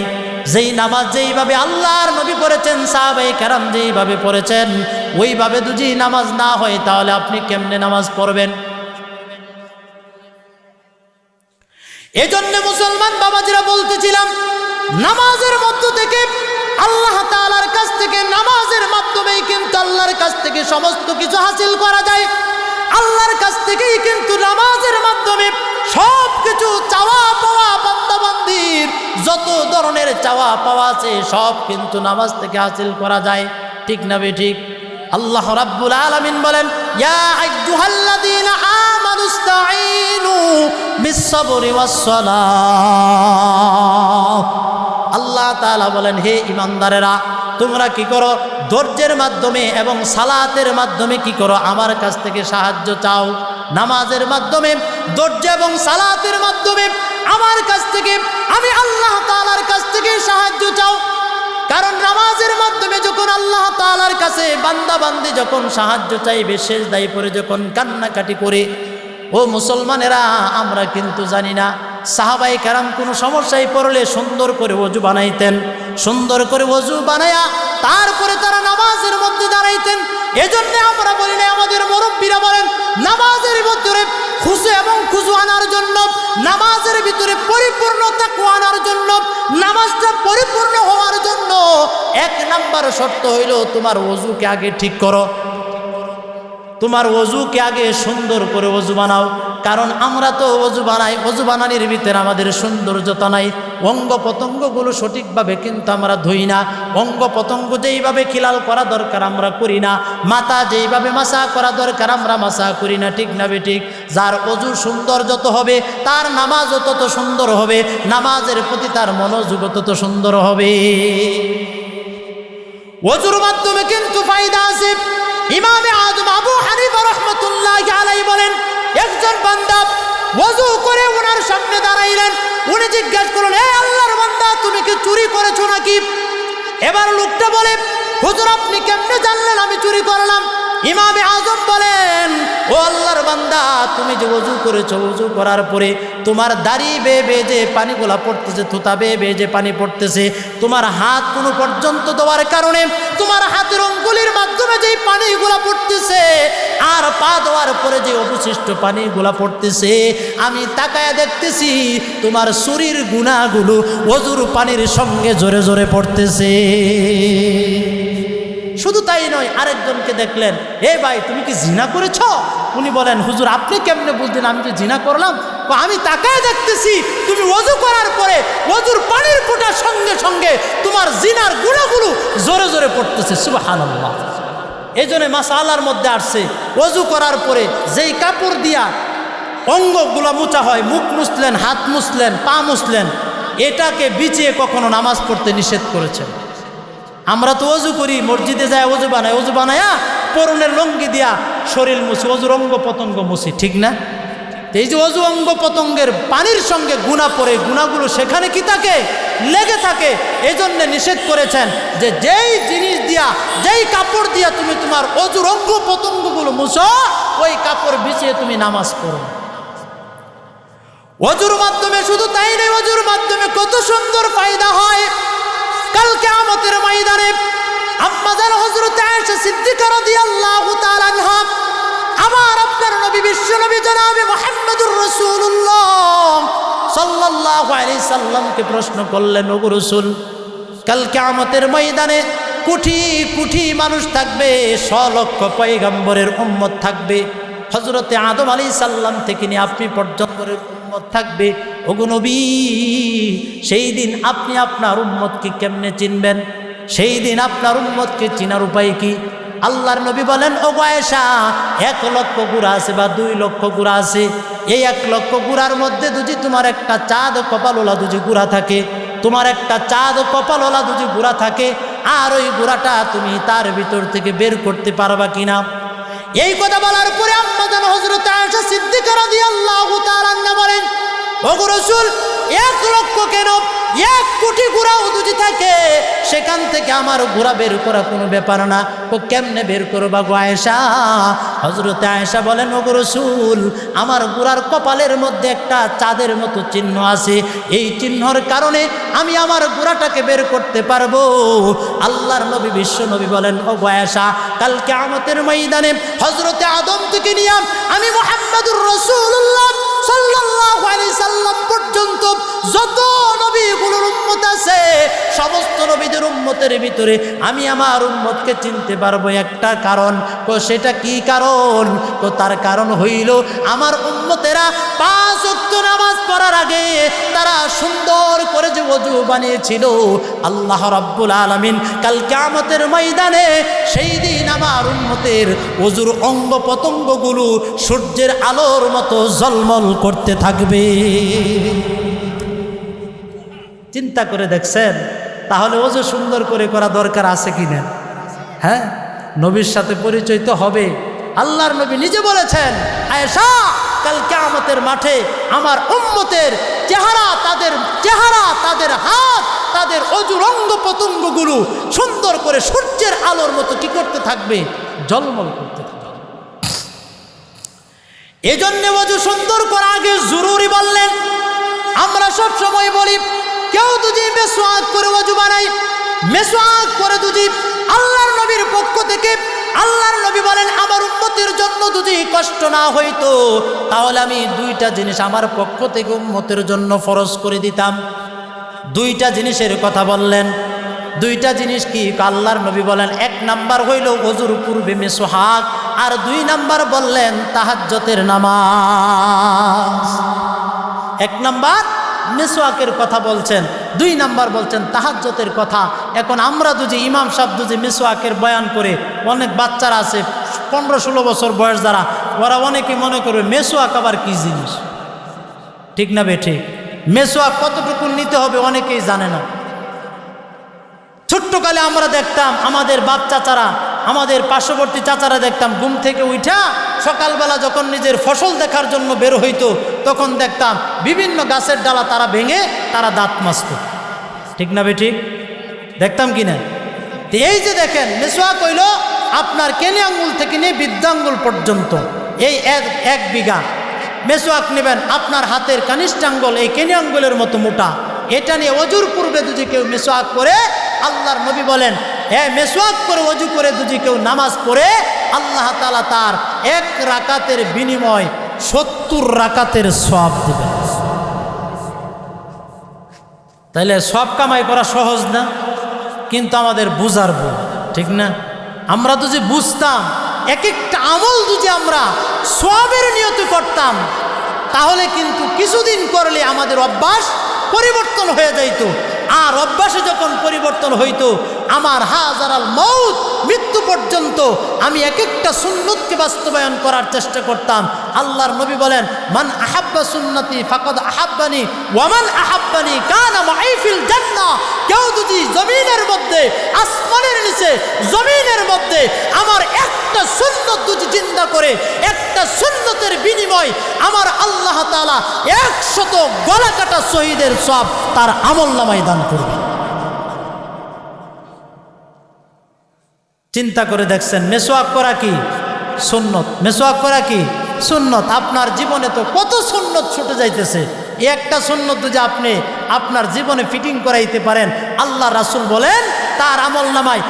যেই নামাজ যেইভাবে আল্লাহর নবী পড়েছেন, সাহাবায়ে কেরাম যেইভাবে পড়েছেন, ওইভাবে যদি নামাজ না হয়, তাহলে আপনি কেমনে নামাজ পড়বেন? এজন্য মুসলমান বাবাজিরা বলতেছিলাম, নামাজের মধ্য থেকে আল্লাহ তাআলার কাছ থেকে, নামাজের মাধ্যমেই কিন্তু আল্লাহর কাছ থেকে সমস্ত কিছু হাসিল করা যায়। আল্লাহর কাছ থেকেই কিন্তু নামাজের মাধ্যমে সব কিছু চাওয়া পাওয়া, বান্দাবান্দির যত ধরনের চাওয়া পাওয়া আছে সব কিন্তু নামাজ থেকে হাসিল করা যায়। ঠিক না বেঠিক? আল্লাহ রাব্বুল আলামিন বলেন, ইয়া আইয়ুহাল্লাযীনা আমানুস্তাঈনু বিস-সাবরি ওয়াস-সালাহ। আল্লাহ তাআলা বলেন, হে ঈমানদারেরা, তোমরা কি করো? ধৈর্যের মাধ্যমে এবং সালাতের মাধ্যমে কি করো? আমার কাছ থেকে সাহায্য চাও। নামাজের মাধ্যমে, ধৈর্য এবং সালাতের মাধ্যমে আমার কাছ থেকে, আমি আল্লাহ তাআলার কাছ থেকে সাহায্য চাও। কারণ নামাজের মাধ্যমে যখন আল্লাহ তাআলার কাছে বান্দা বান্দি যখন সাহায্য চাইবে, সেজদায় পড়ে যখন কান্নাকাটি করে, ও মুসলমানেরা, আমরা কিন্তু জানি না সাহাবায়ে কেরাম কোনো সমস্যায় পড়লে সুন্দর করে ওযু বানাইতেন, সুন্দর করে ওযু বানায়া তারপরে তারা নামাজের মধ্যে দাঁড়াইতেন। এজন্য আমরা বলি না, আমাদের মুরব্বীরা বলেন, নামাজের ভিতরে খুশু এবং খুজু আনার জন্য, নামাজের ভিতরে পরিপূর্ণ তাকওয়া আনার জন্য, নামাজটা পরিপূর্ণ হওয়ার জন্য 1 নাম্বার শর্ত হইল তোমার ওযুকে আগে ঠিক করো, তোমার ওযুকে আগে সুন্দর করে ওযু বানাও। কারণ আমরা তো ওযু বানাই, ওযু বানানোর ভিতরে আমাদের সৌন্দর্যতা নাই, অঙ্গ প্রত্যঙ্গগুলো সঠিকভাবে কিন্তু আমরা ধুই না, অঙ্গ প্রত্যঙ্গ যেইভাবে খিলাল করা দরকার আমরা করি না, মাথা যেইভাবে মাসা করা দরকার আমরা মাসা করি না। ঠিক না বেঠিক? যার ওযু সুন্দর যত হবে, তার নামাজও তত সুন্দর হবে, নামাজের প্রতি তার মনোযোগ তত সুন্দর হবে। ওযুর মাধ্যমে কিন্তু ফায়দা আছে। ইমামে আযম আবু হানিফা রাহমাতুল্লাহি আলাইহি বলেন, একজন বান্দা ওযু করে ওনার সামনে দাঁড়াইলেন, উনি জিজ্ঞাসা করলেন, হে আল্লাহর বান্দা, তুমি কি চুরি করেছো নাকি? এবার লোকটা বলে, হুজুর আপনি কেমনে জানলেন আমি চুরি করলাম? ইমামে আযম বলেন, ও আল্লাহর বান্দা, তুমি যে ওযু করেছো, ওযু করার পরে তোমার দাড়ি বেয়ে বেয়ে যে পানিগুলা পড়তেছে, থুতা বেয়ে বেয়ে যে পানি পড়তেছে, তোমার হাত কোনো পর্যন্ত দেওয়ার কারণে তোমার হাতের অঙ্গুলির মাধ্যমে যেই পানিগুলা পড়তেছে, আর পা দেওয়ার পরে যে অবশিষ্ট পানিগুলা পড়তেছে, আমি তাকায় দেখতেছি তোমার চুরির গুনাহগুলো ওযুর পানির সঙ্গে জোরে জোরে পড়তেছে। শুধু তাই নয়, আরেকজনকে দেখলেন, এ ভাই তুমি কি জিনা করেছ? উনি বলেন, হুজুর আপনি কেমনে বুঝলেন আমি যে জিনা করলাম? আমি তাকায় দেখতেছি তুমি ওযু করার পরে ওযুর পানির ফোঁটার সঙ্গে সঙ্গে তোমার জিনার গুনাহগুলো জোরে জোরে পড়তেছে। সুবহানাল্লাহ। এই জন্য মাসআলার মধ্যে আসছে, ওযু করার পরে যেই কাপড় দিয়া অঙ্গগুলো মুছা হয়, মুখ মুছলেন, হাত মুছলেন, পা মুছলেন, এটাকে বিছিয়ে কখনো নামাজ পড়তে নিষেধ করেছেন। আমরা তো ওযু করি, মসজিদে যায় ওযু বানাই, ওযু বানায়া পরনের লঙ্গি দিয়া শরীর মুছি, ওযুর অঙ্গ পতঙ্গ মুছি, ঠিক না? এই যে ওযু অঙ্গ পতঙ্গের পানির সঙ্গে গুনাহ পড়ে, গুনাহগুলো সেখানে কি থাকে? লেগে থাকে। এই জন্য নিষেধ করেছেন যে যেই জিনিস দিয়া, যেই কাপড় দিয়া তুমি তোমার ওযুর অঙ্গ পতঙ্গগুলো মুছো, ওই কাপড় বিছিয়ে তুমি নামাজ পড়ো। ওযুর মাধ্যমে শুধু তাই নয়, ওযুর মাধ্যমে কত সুন্দর ফায়দা হয়। কাল কিয়ামতের ময়দানে আম্মা জান হযরত আয়েশা সিদ্দিকা রাদিয়াল্লাহু তাআলা আনহা আমার আপনার নবী বিশ্ব নবী জনাবে মুহাম্মদুর রাসূলুল্লাহ সাল্লাল্লাহু আলাইহি সাল্লামকে প্রশ্ন করলেন, ওগো রাসূল, কাল কিয়ামতের ময়দানে কোটি কোটি মানুষ থাকবে, 100 লক্ষ পয়গম্বরের উম্মত থাকবে, হযরতে আদম আলাইহিস সালাম থেকে নিয়ে আপনি পর্যন্ত উম্মত থাকবে। ওগো নবী, সেই দিন আপনি আপনার উম্মতকে কেমনে চিনবেন? সেই দিন আপনার উম্মতকে চিনার উপায় কি? আল্লাহর নবী বলেন, ওগো আয়েশা, 1 লক্ষ গুড়া আছে বা 2 লক্ষ গুড়া আছে, এই 1 লক্ষ গুড়ার মধ্যে যদি তোমার একটা চাঁদ কপালওয়ালা দুজি গুড়া থাকে, তোমার একটা চাঁদ কপালওয়ালা দুজি গুড়া থাকে, আর ওই গুড়াটা তুমি তার ভিতর থেকে বের করতে পারবা কিনা? এই কথা বলার পরে আম্মা জান হযরত আয়েশা সিদ্দিকা রাদিয়াল্লাহু তাআলা আনহা বলেন, ওগো রাসূল, 1 লক্ষ কেন, 1 কোটি গুড়াও যদি থাকে, সেখান থেকে আমার গুড়া বের করা কোনো ব্যাপার না। ও কেমনে বের করবা গো আয়েশা? হযরত আয়েশা বলেন, ওগো রাসূল, আমার গুড়ার কপালের মধ্যে একটা চাঁদের মতো চিহ্ন আছে, এই চিহ্নর কারণে আমি আমার গুড়াটাকে বের করতে পারবো। আল্লাহর নবী বিশ্ব নবী বলেন, ওগো আয়েশা, কাল কিয়ামতের ময়দানে হযরতে আদম থেকে নিয়ে আমি মুহাম্মদুর রাসূলুল্লাহ সাল্লাল্লাহু আলাইহি সাল্লাম পর্যন্ত যত নবীগুলোর উম্মত আছে, সমস্ত নবীদের উম্মতের ভিতরে আমি আমার উম্মতকে চিনতে পারবো একটা কারণ। সেটা কি কারণ? তার কারণ হইল আমার উম্মতেরা 5 ওয়াক্ত নামাজ পড়ার আগে তারা সুন্দর করে যে ওযু বানিয়েছিল, আল্লাহ রাব্বুল আলামিন কাল কিয়ামতের ময়দানে সেই দিন আমার উম্মতের ওযুর অঙ্গ পতঙ্গগুলো সূর্যের আলোর মতো ঝলমল করতে থাকবে। চিন্তা করে দেখছেন? তাহলে ওযু সুন্দর করে করা দরকার আছে কিনা? হ্যাঁ, নবীর সাথে পরিচয় তো হবে। আল্লাহর নবী নিজে বলেছেন, আয়েশা, কাল কিয়ামতের মাঠে আমার উম্মতের চেহারা, তাদের হাত, তাদের ওযুর অঙ্গ পতঙ্গগুলো সুন্দর করে সূর্যের আলোর মতো কি করতে থাকবে? ঝলমল করতে থাকবে। এজন্য ওযু সুন্দর করা আগে জরুরি বললেন। আমরা সব সময় বলি, কেউ যদি মেসওয়াক করে ওযু বানাই, মেসওয়াক করে যদি আল্লাহর নবীর পক্ষ থেকে আল্লাহর নবী বলেন, আমার উম্মতের জন্য যদি কষ্ট না হইতো তাহলে আমি 2টা জিনিস আমার পক্ষ থেকে উম্মতের জন্য ফরজ করে দিতাম। 2টা জিনিসের কথা বললেন। 2টা জিনিস কি? আল্লাহর নবী বলেন, 1 নাম্বার হইল ওযুর পূর্বে মেসওয়াক, আর 2 নাম্বার বললেন তাহাজ্জুদের নামাজ। 1 নাম্বার মেসওয়াকের কথা বলছেন, 2 নাম্বার বলছেন তাহাজ্জুদের কথা। এখন আমরা যদি ইমাম সাহেব যদি মেসওয়াকের বয়ান করে, অনেক বাচ্চারা আছে 15-16 বছর বয়স যারা, ওরা অনেকে মনে করবে মেসওয়াক আবার কি জিনিস। ঠিক না বেঠিক? মেসওয়াক কতটুকু নিতে হবে অনেকেই জানে না। ছোট্টকালে আমরা দেখতাম আমাদের বাপ চাচারা, আমাদের পার্শ্ববর্তী চাচারা দেখতাম ঘুম থেকে উঠা সকালবেলা যখন নিজের ফসল দেখার জন্য বের হইতো, তখন দেখতাম বিভিন্ন গাছের ডালা তারা ভেঙে তারা দাঁত মাজত। ঠিক না বেঠিক? দেখতাম কিনা? এই যে দেখেন, মেসওয়াক হইল আপনার কেনে আঙ্গুল থেকে নিয়ে বৃদ্ধাঙ্গুল পর্যন্ত, এই 1 বিঘা মেসওয়াক নেবেন, আপনার হাতের কানিষ্ঠ আঙ্গুল এই কেনে আঙ্গুলের মতো মোটা, এটা নিয়ে ওযুর পূর্বে যদি কেউ মেসওয়াক করে, আল্লাহর নবী বলেন, মেসওয়াক করে ওযু করে যদি কেউ নামাজ পড়ে, আল্লাহ তাআলা তার 1 রাকাতের বিনিময় 70 রাকাতের সওয়াব দেবেন। তাইলে সব কামাই করা সহজ না, কিন্তু আমাদের বুঝার ভুল, ঠিক না? আমরা যদি বুঝতাম এক একটা আমল যদি আমরা সওয়াবের নিয়তে করতাম, তাহলে কিন্তু কিছুদিন করলে আমাদের অভ্যাস পরিবর্তন হয়ে যাইত। আর অভ্যাসে যখন পরিবর্তন হইতো, আমার হাজারাল মৌত, মৃত্যু পর্যন্ত আমি এক একটা সুন্নতকে বাস্তবায়ন করার চেষ্টা করতাম। আল্লাহর নবী বলেন, মান আহাব্বা সুন্নতি ফাকাদ আহাব্বানি ওয়া মান আহাব্বানি কানা মাই ফিল জান্নাহ। কেউ যদি জমিনের মধ্যে, আসমানের নিচে, জমিনের মধ্যে আমার একটা সুন্নত যদি জিন্দা করে, একটা সুন্নতের বিনিময় আমার আল্লাহ তাআলা 100 গলা কাটা শহীদের সওয়াব তার আমলনামায় দান করবে। চিন্তা করে দেখছেন, মেসওয়াক করা কি সুন্নত, মেসওয়াক করা কি সুন্নত। আপনার জীবনে তো কত সুন্নত ছুটে যাইতেছে। একটা সুন্নত যদি আপনি আপনার জীবনে ফিটিং করাইতে পারেন, আল্লাহ রাসূল বলেন তার আমলনামায়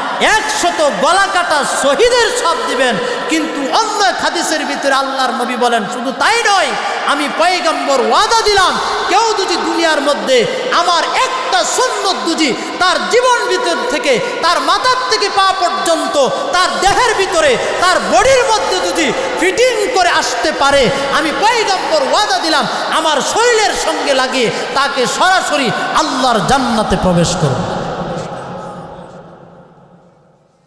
100 গলা কাটা শহীদের সওয়াব দিবেন। কিন্তু অন্য হাদিসের ভিতরে আল্লাহর নবী বলেন, শুধু তাই নয়, আমি পয়গম্বর ওয়াদা দিলাম, কেউ যদি দুনিয়ার মধ্যে আমার একটা সুন্নত যদি তার জীবন ভিতর থেকে, তার মাথার থেকে পা পর্যন্ত, তার দেহের ভিতরে, তার বডির মধ্যে যদি ফিটিং করে আসতে পারে, আমি পয়গম্বর ওয়াদা দিলাম, আমার শরীরের সঙ্গে লাগিয়ে তাকে সরাসরি আল্লাহর জান্নাতে প্রবেশ করব।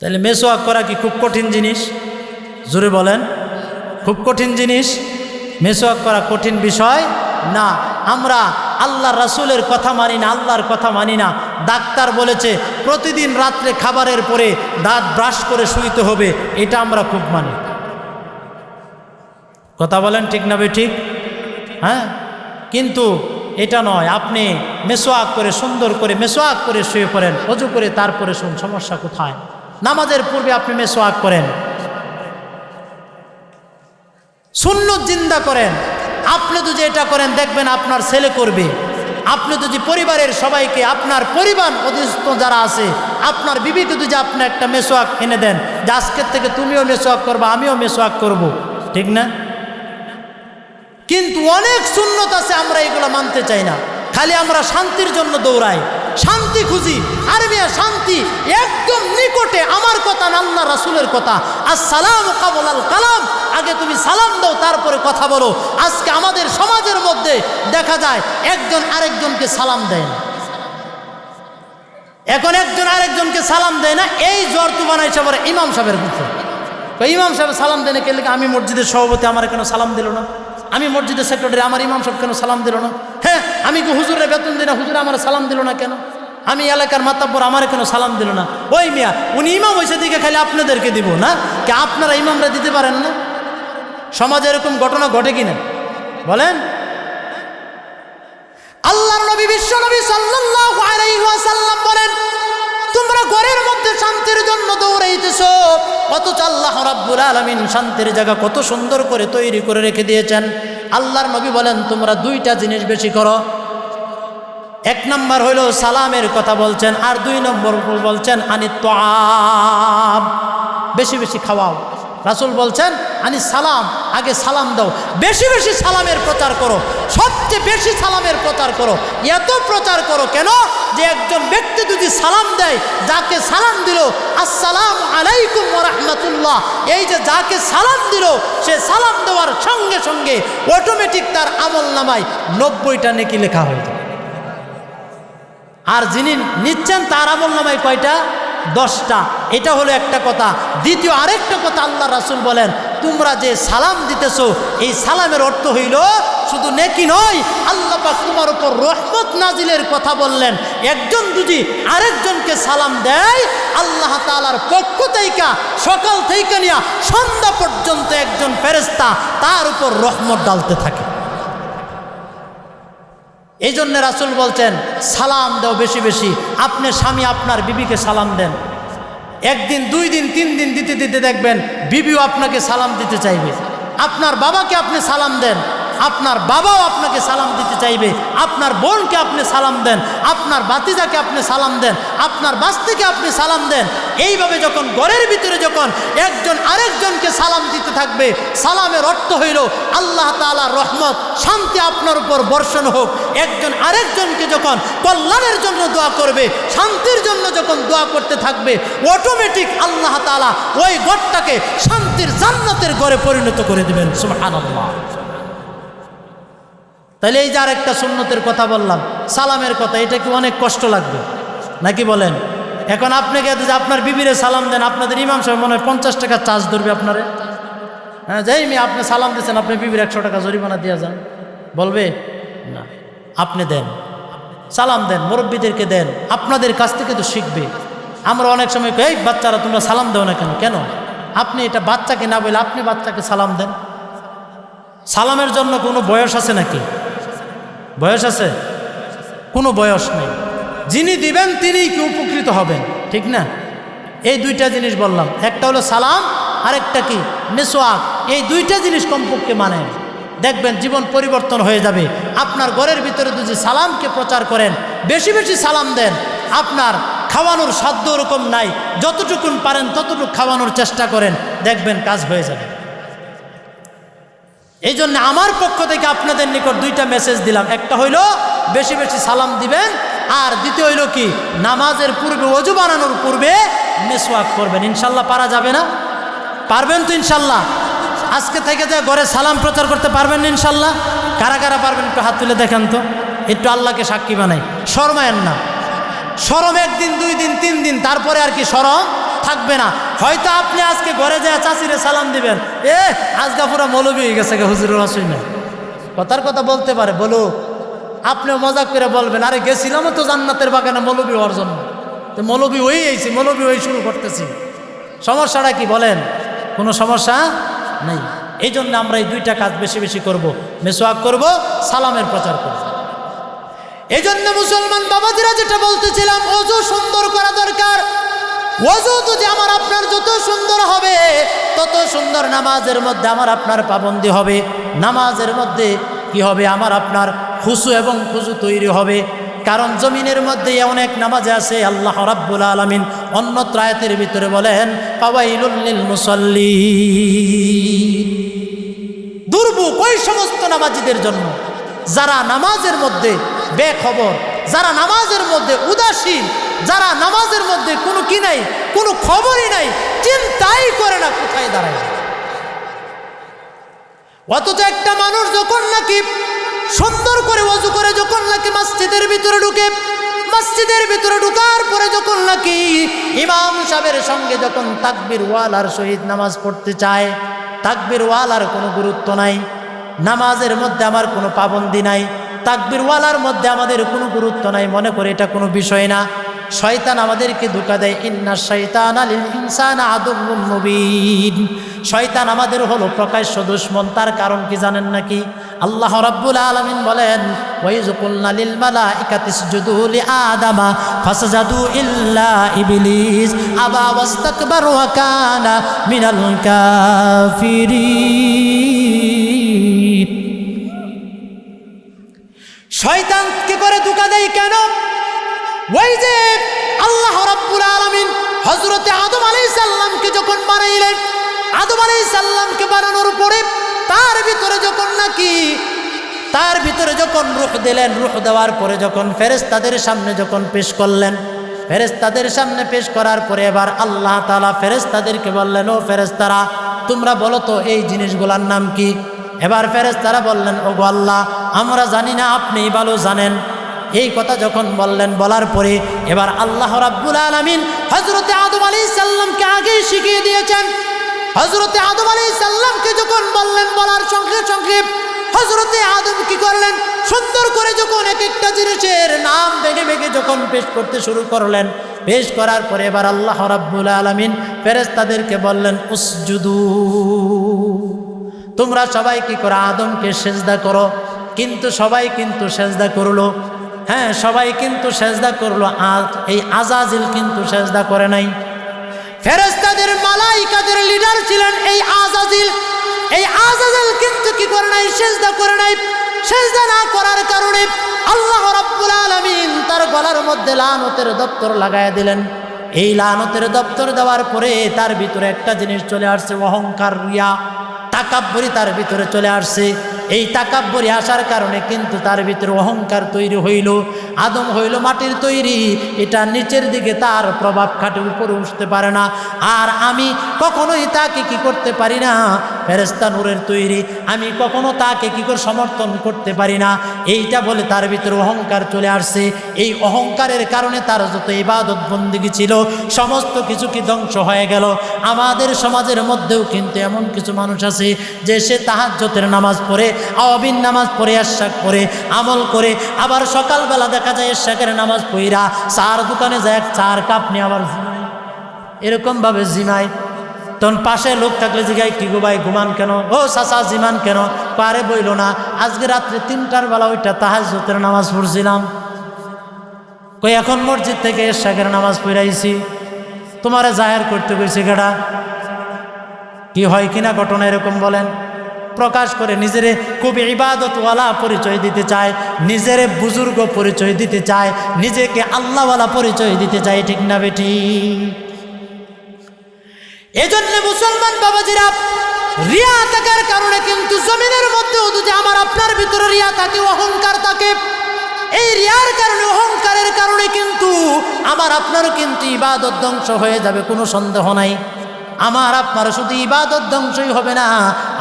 তাহলে মেসওয়াক করা কি খুব কঠিন জিনিস? জোরে বলেন, খুব কঠিন জিনিস? মেসওয়াক করা কঠিন বিষয় না। আমরা আল্লাহর রাসূলের কথা মানি না, আল্লাহর কথা মানি না। ডাক্তার বলেছে প্রতিদিন রাত্রে খাবারের পরে দাঁত ব্রাশ করে শুইতে হবে, এটা আমরা খুব মানি। কথা বলেন ঠিক না ঠিক? হ্যাঁ, কিন্তু এটা নয় আপনি মেসওয়াক করে, সুন্দর করে মেসওয়াক করে শুয়ে পড়েন, ওযু করে তারপরে শুন, সমস্যা কোথায়? নামাজের পূর্বে আপনি মেসওয়াক করেন, সুন্নত জিন্দা করেন। আপনি যদি এটা করেন, দেখবেন আপনার ছেলে করবে। আপনি যদি পরিবারের সবাইকে, আপনার পরিবার অধীনস্থ যারা আছে, আপনার বিবিকে যদি আপনি একটা মেসওয়াক এনে দেন, যে আজকের থেকে তুমিও মেসওয়াক করবা, আমিও মেসওয়াক করব, ঠিক না? কিন্তু অনেক সুন্নত আছে আমরা এগুলো মানতে চাই না, খালি আমরা শান্তির জন্য দৌড়াই, শান্তি খুঁজি। আর মিয়া শান্তি একদম নিকটে, আমার কথা না, আল্লাহ রাসূলের কথা। আসসালামু কাবলাল কালাম, আগে তুমি সালাম দাও তারপরে কথা বলো। আজকে আমাদের সমাজের মধ্যে দেখা যায় একজন আরেকজনকে সালাম দেয় না। এখন একজন আরেকজনকে সালাম দেয় না, এই জ্বর তুফান এসে পড়ে ইমাম সাহেবের মুখে। ইমাম সাহেব সালাম দেয় না, কে লেগে? আমি মসজিদের সভাপতি, আমার কেন সালাম দিল না? আমি মসজিদের সেক্রেটারি, আমার ইমাম সাহেব কেন সালাম দিল না? হ্যাঁ, আমি কি হুজুরের বেতন দিই না, হুজুর আমার সালাম দিল না কেন? আমি এলাকার মাতাব্বর, আমার কেন সালাম দিল না? ওই মিয়া, উনি ইমাম হয়েছে দিকে খালি আপনাদেরকে দিব না, কি আপনারা ইমামরা দিতে পারেন না? সমাজে এরকম ঘটনা ঘটে কিনা বলেন? আল্লাহর নবী, বিশ্ব নবী সাল্লাল্লাহু আলাইহি ওয়াসাল্লাম বলেন, তোমরা ঘরের মধ্যে শান্তির জন্য দৌড়াইতেছো, অথচ আল্লাহ রাব্বুল আলামিন শান্তির জায়গা কত সুন্দর করে তৈরি করে রেখে দিয়েছেন। আল্লাহর নবী বলেন, তোমরা 2টা জিনিস বেশি করো। 1 নম্বর হইল সালামের কথা বলছেন, আর 2 নম্বর বলছেন আনিত তাআম, বেশি বেশি খাওয়াও। রাসূল বলছেন আনি সালাম, আগে সালাম দাও, বেশি বেশি সালামের প্রচার করো, সবচেয়ে বেশি সালামের প্রচার করো। এত প্রচার করো কেন? যে একজন ব্যক্তি যদি সালাম দেয়, যাকে সালাম দিল, আসসালামু আলাইকুম ওয়া রাহমাতুল্লাহ, এই যে যাকে সালাম দিল, সে সালাম দেওয়ার সঙ্গে সঙ্গে অটোমেটিক তার আমলনামায় 90টা নেকি লেখা হয়ে যায়। আর যিনি নিচ্ছেন তার আমলনামায় কয়টা? 10টা। এটা হলো একটা কথা। দ্বিতীয় আরেকটা কথা, আল্লাহ রাসূল বলেন, তোমরা যে সালাম দিতেছো, এই সালামের অর্থ হইল শুধু নেকি নয়, আল্লাহ পাক তোমার উপর রহমত নাজিলের কথা বললেন। একজন যদি আরেকজনকে সালাম দেয়, আল্লাহ তাআলার পক্ষ থেকে সকাল থেকে নিয়ে সন্ধ্যা পর্যন্ত একজন ফেরেশতা তার উপর রহমত ডালতে থাকে। এই জন্য রাসূল বলছেন সালাম দাও বেশি বেশি। আপনি স্বামী আপনার বিবিকে সালাম দেন, 1 দিন 2 দিন 3 দিন দিতে দিতে দেখবেন বিবিও আপনাকে সালাম দিতে চাইবে। আপনার বাবাকে আপনি সালাম দেন, আপনার বাবাও আপনাকে সালাম দিতে চাইবে। আপনার বোনকে আপনি সালাম দেন, আপনার ভাতিজাকে আপনি সালাম দেন, আপনার বাস্তিকে আপনি সালাম দেন। এইভাবে যখন ঘরের ভিতরে যখন একজন আরেকজনকে সালাম দিতে থাকবে, সালামের অর্থ হইল আল্লাহ তাআলার রহমত শান্তি আপনার উপর বর্ষণ হোক। একজন আরেকজনকে যখন কল্যাণের জন্য দোয়া করবে, শান্তির জন্য যখন দোয়া করতে থাকবে, অটোমেটিক আল্লাহ তাআলা ওই ঘরটাকে শান্তির জান্নাতের ঘরে পরিণত করে দিবেন। সুবহানাল্লাহ। তাহলে এই যে আরেকটা সুন্নতের কথা বললাম, সালামের কথা, এটা কি অনেক কষ্ট লাগবে নাকি বলেন? এখন আপনাকে যে আপনার বিবিরে সালাম দেন, আপনাদের ইমাম সাহেব মনে হয় 50 টাকা চার্জ ধরবে আপনারে। হ্যাঁ, যাই আপনি সালাম দিচ্ছেন, আপনি বিবির 100 টাকা জরিমানা দিয়ে যান, বলবে না? আপনি দেন, সালাম দেন, মুরব্বীদেরকে দেন, আপনাদের কাছ থেকে তো শিখবে। আমরা অনেক সময় এই বাচ্চারা তোমরা সালাম দাও না কেন? কেন আপনি এটা বাচ্চাকে না বলে আপনি বাচ্চাকে সালাম দেন। সালামের জন্য কোনো বয়স আছে নাকি? বয়স আছে? কোনো বয়স নেই। যিনি দিবেন তিনিই কি উপকৃত হবেন, ঠিক না? এই দুইটা জিনিস বললাম, একটা হলো সালাম, আরেকটা কি মিসওয়াক। এই দুইটা জিনিস কমপক্ষে মানেন, দেখবেন জীবন পরিবর্তন হয়ে যাবে। আপনার ঘরের ভিতরে যদি সালামকে প্রচার করেন, বেশি বেশি সালাম দেন, আপনার খাওয়ানোর সাধ্য ওরকম নাই, যতটুকুন পারেন ততটুকু খাওয়ানোর চেষ্টা করেন, দেখবেন কাজ হয়ে যাবে। এই জন্য আমার পক্ষ থেকে আপনাদের নিকট দুইটা মেসেজ দিলাম। একটা হইল বেশি বেশি সালাম দিবেন, আর দ্বিতীয় হইল কি নামাজের পূর্বে, ওযু বানানোর পূর্বে মিসওয়াক করবেন। ইনশাল্লাহ পারা যাবে না? পারবেন তো ইনশাল্লাহ? আজকে থেকে যে ঘরে সালাম প্রচার করতে পারবেন না ইনশাল্লাহ? কারা কারা পারবেন একটু হাত তুলে দেখেন তো, একটু আল্লাহকে সাক্ষী বানাই। শরমায়েন না, শরম 1 দিন 2 দিন 3 দিন, তারপরে আর কি শরম থাকবে না। হয়তো আপনি আজকে ঘরে যায় চাচিরে সালাম দিবেন, আজকা পুরা মৌলবী হয়ে গেছে হুজুরের আসুই না, কথার কথা বলতে পারে, বলুক। আপনিও মজাক করে বলবেন, আরে গেছিলামও তো জান্নাতের বাগানে মৌলবী হওয়ার জন্য, তো মৌলবী হয়েই আইছি, মৌলবী হয়ে শুরু করতেছি। সমস্যাটা কি বলেন? কোনো সমস্যা নেই। এই জন্য আমরা এই দুইটা কাজ বেশি বেশি করব, মিসওয়াক করব, সালামের প্রচার করব। এই জন্য মুসলমান বাবাজিরা যেটা বলতেছিলাম, ওযু সুন্দর করা দরকার। ওযু যদি আমার আপনার যত সুন্দর হবে, তত সুন্দর নামাজের মধ্যে আমার আপনার পাবন্দি হবে। নামাজের মধ্যে কি হবে? আমার আপনার খুশু এবং খুশু তৈরি হবে। কারণ জমিনের মধ্যে অনেক নামাজ আছে, আল্লাহ রাব্বুল আলামিন অন্যত্র আয়াতের ভিতরে বলেন, ফাওয়াইলুল লিল মুসাল্লিন। দুর্ভোগ ওই সমস্ত নামাজীদের জন্য যারা নামাজের মধ্যে বেখবর, যারা নামাজের মধ্যে উদাসীন, যারা নামাজের মধ্যে কোনো কি নাই, কোনো খবরই নাই, চিন্তাই করে না কোথায় দাঁড়ায়। অথচ একটা মানুষ যখন নাকি সুন্দর করে ওযু করে, যখন নাকি মসজিদের ভিতরে ঢুকে, মসজিদের ভিতরে ঢুকার পরে যখন নাকি ইমাম সাহেবের সঙ্গে যখন তাকবীর ওয়ালার সহিত নামাজ পড়তে চায়, তাকবীর ওয়ালার কোনো গুরুত্ব নাই, নামাজের মধ্যে আমার কোনো পাবন্দি নাই, তাকবীর ওয়ালার মধ্যে আমাদের কোনো গুরুত্ব নাই, মনে করে এটা কোনো বিষয় না। শয়তান আমাদেরকে ধোঁকা দেয়, ইন্নাশ শাইতানা লিল ইনসানি আদুউম মুবিন। শয়তান আমাদের হলো প্রকাশ্য দুশমন। তার কারণ কি জানেন নাকি? আল্লাহ রাব্বুল আলামিন বলেন, ওয়াইয কুলনা লিল মালাইকাতি ইসজুদু লিআদামা ফাসাজাদু ইল্লা ইবলিস আবা ওয়াস্তাকবারা ওয়া কানা মিনাল কাফিরিন। শয়তান কি করে ধোঁকা দেয় কেন? ওই যে আল্লাহ রাব্বুল আলামিন হযরতে আদম আলাইহিস সালামকে যখন বানাইলেন, আদম আলাইহিস সালামকে বানানোর পরে তার ভিতরে যখন রূহ দিলেন, রূহ দেওয়ার পরে যখন ফেরেশতাদের সামনে যখন পেশ করলেন, ফেরেশতাদের সামনে পেশ করার পরে এবার আল্লাহ তাআলা ফেরেশতাদেরকে বললেন, ও ফেরেশতারা তোমরা বলো তো এই জিনিসগুলোর নাম কি? এবার ফেরেশতারা বললেন, ও গো আল্লাহ, আমরা জানি না, আপনিই ভালো জানেন। এই কথা যখন বললেন, বলার পরে এবার আল্লাহ রাব্বুল আলামিন হযরতে আদম আলাইহিস সালামকে আগেই শিখিয়ে দিয়েছেন। হযরতে আদম আলাইহিস সালামকে যখন বললেন, বলার সঙ্গে সঙ্গে হযরতে আদম কি করলেন? সুন্দর করে যখন এক একটা জিনিসের নাম ভেঙে ভেঙে যখন পেশ করতে শুরু করলেন, পেশ করার পরে এবার আল্লাহ রাব্বুল আলামিন ফেরেশতাদেরকে বললেন, উসজুদু, তোমরা সবাই কি করো? আদমকে সেজদা করো। কিন্তু সবাই কিন্তু সেজদা করলো, হ্যাঁ সবাই কিন্তু সেজদা করলো, এই আজাজিল কিন্তু সেজদা করে নাই। ফেরেশতাদের মালাইকাদের লিডার ছিলেন এই আজাজিল। এই আজাজিল কিন্তু কি করে নাই? সিজদা করে নাই। সিজদা না করার কারণে আল্লাহ রাব্বুল আলামিন তার গলার মধ্যে লানতের দপ্তর লাগায়া দিলেন। এই লানতের দপ্তর দেওয়ার পরে তার ভিতরে একটা জিনিস চলে আসছে, অহংকার, রিয়া, তাকাব্বুরি তার ভিতরে চলে আসছে। এই তাকাব্বুরি আসার কারণে কিন্তু তার ভিতরে অহংকার তৈরি হইল। আদম হইল মাটির তৈরি, এটা নিচের দিকে তার প্রভাব খাটে, উপরে উঠতে পারে না। আর আমি কখনোই তাকে কি করতে পারি না, ফেরেশতা নূরের তৈরি, আমি কখনো তাকে কি করে সমর্থন করতে পারি না। এইটা বলে তার ভিতরে অহংকার চলে আসছে। এই অহংকারের কারণে তার যত ইবাদত বন্দেগী ছিল সমস্ত কিছু কি ধ্বংস হয়ে গেল। আমাদের সমাজের মধ্যেও কিন্তু এমন কিছু মানুষ আছে যে সে তাহাজ্জুদের নামাজ পড়ে, আওয়াবিন নামাজ পড়ে, এশাক পড়ে, আমল করে, আবার সকালবেলা দেখা যায় এশাকের নামাজ পড়া চার দোকানে যায় চার কাপ নিয়ে আবার জিমায়, এরকমভাবে জিমায়। তখন পাশে লোক থাকলে জিগাই, কি গো ভাই ঘুমান কেন? ও চাচা জিমান কেন? পারে বইল না, আজকে রাত্রে 3টার বেলা ওইটা তাহাজ্জুদের নামাজ পড়ছিলাম। কই এখন মসজিদ থেকে এশাকের নামাজ পড়াইছি, তোমারে জাহের করতে কইছে কেডা? কি হয় কিনা ঘটনা এরকম বলেন? প্রকাশ করে নিজেরে খুব ইবাদতওয়ালা পরিচয় দিতে চায়, নিজেরে বুজুর্গ পরিচয় দিতে চায়, নিজেকে আল্লাহওয়ালা পরিচয় দিতে চায়, ঠিক না বেটি? এজন্য মুসলমান বাবাজিরা, রিয়া থাকার কারণে কিন্তু জমিনের মধ্যেও যদি আমার আপনার ভিতরে রিয়া থাকে, অহংকার থাকে, এই রিয়ার কারণে, অহংকারের কারণে কিন্তু আমার আপনারও কিন্তু ইবাদত ধ্বংস হয়ে যাবে, কোনো সন্দেহ নাই। আমার আপনার শুধু ইবাদত ধ্বংসই হবে না,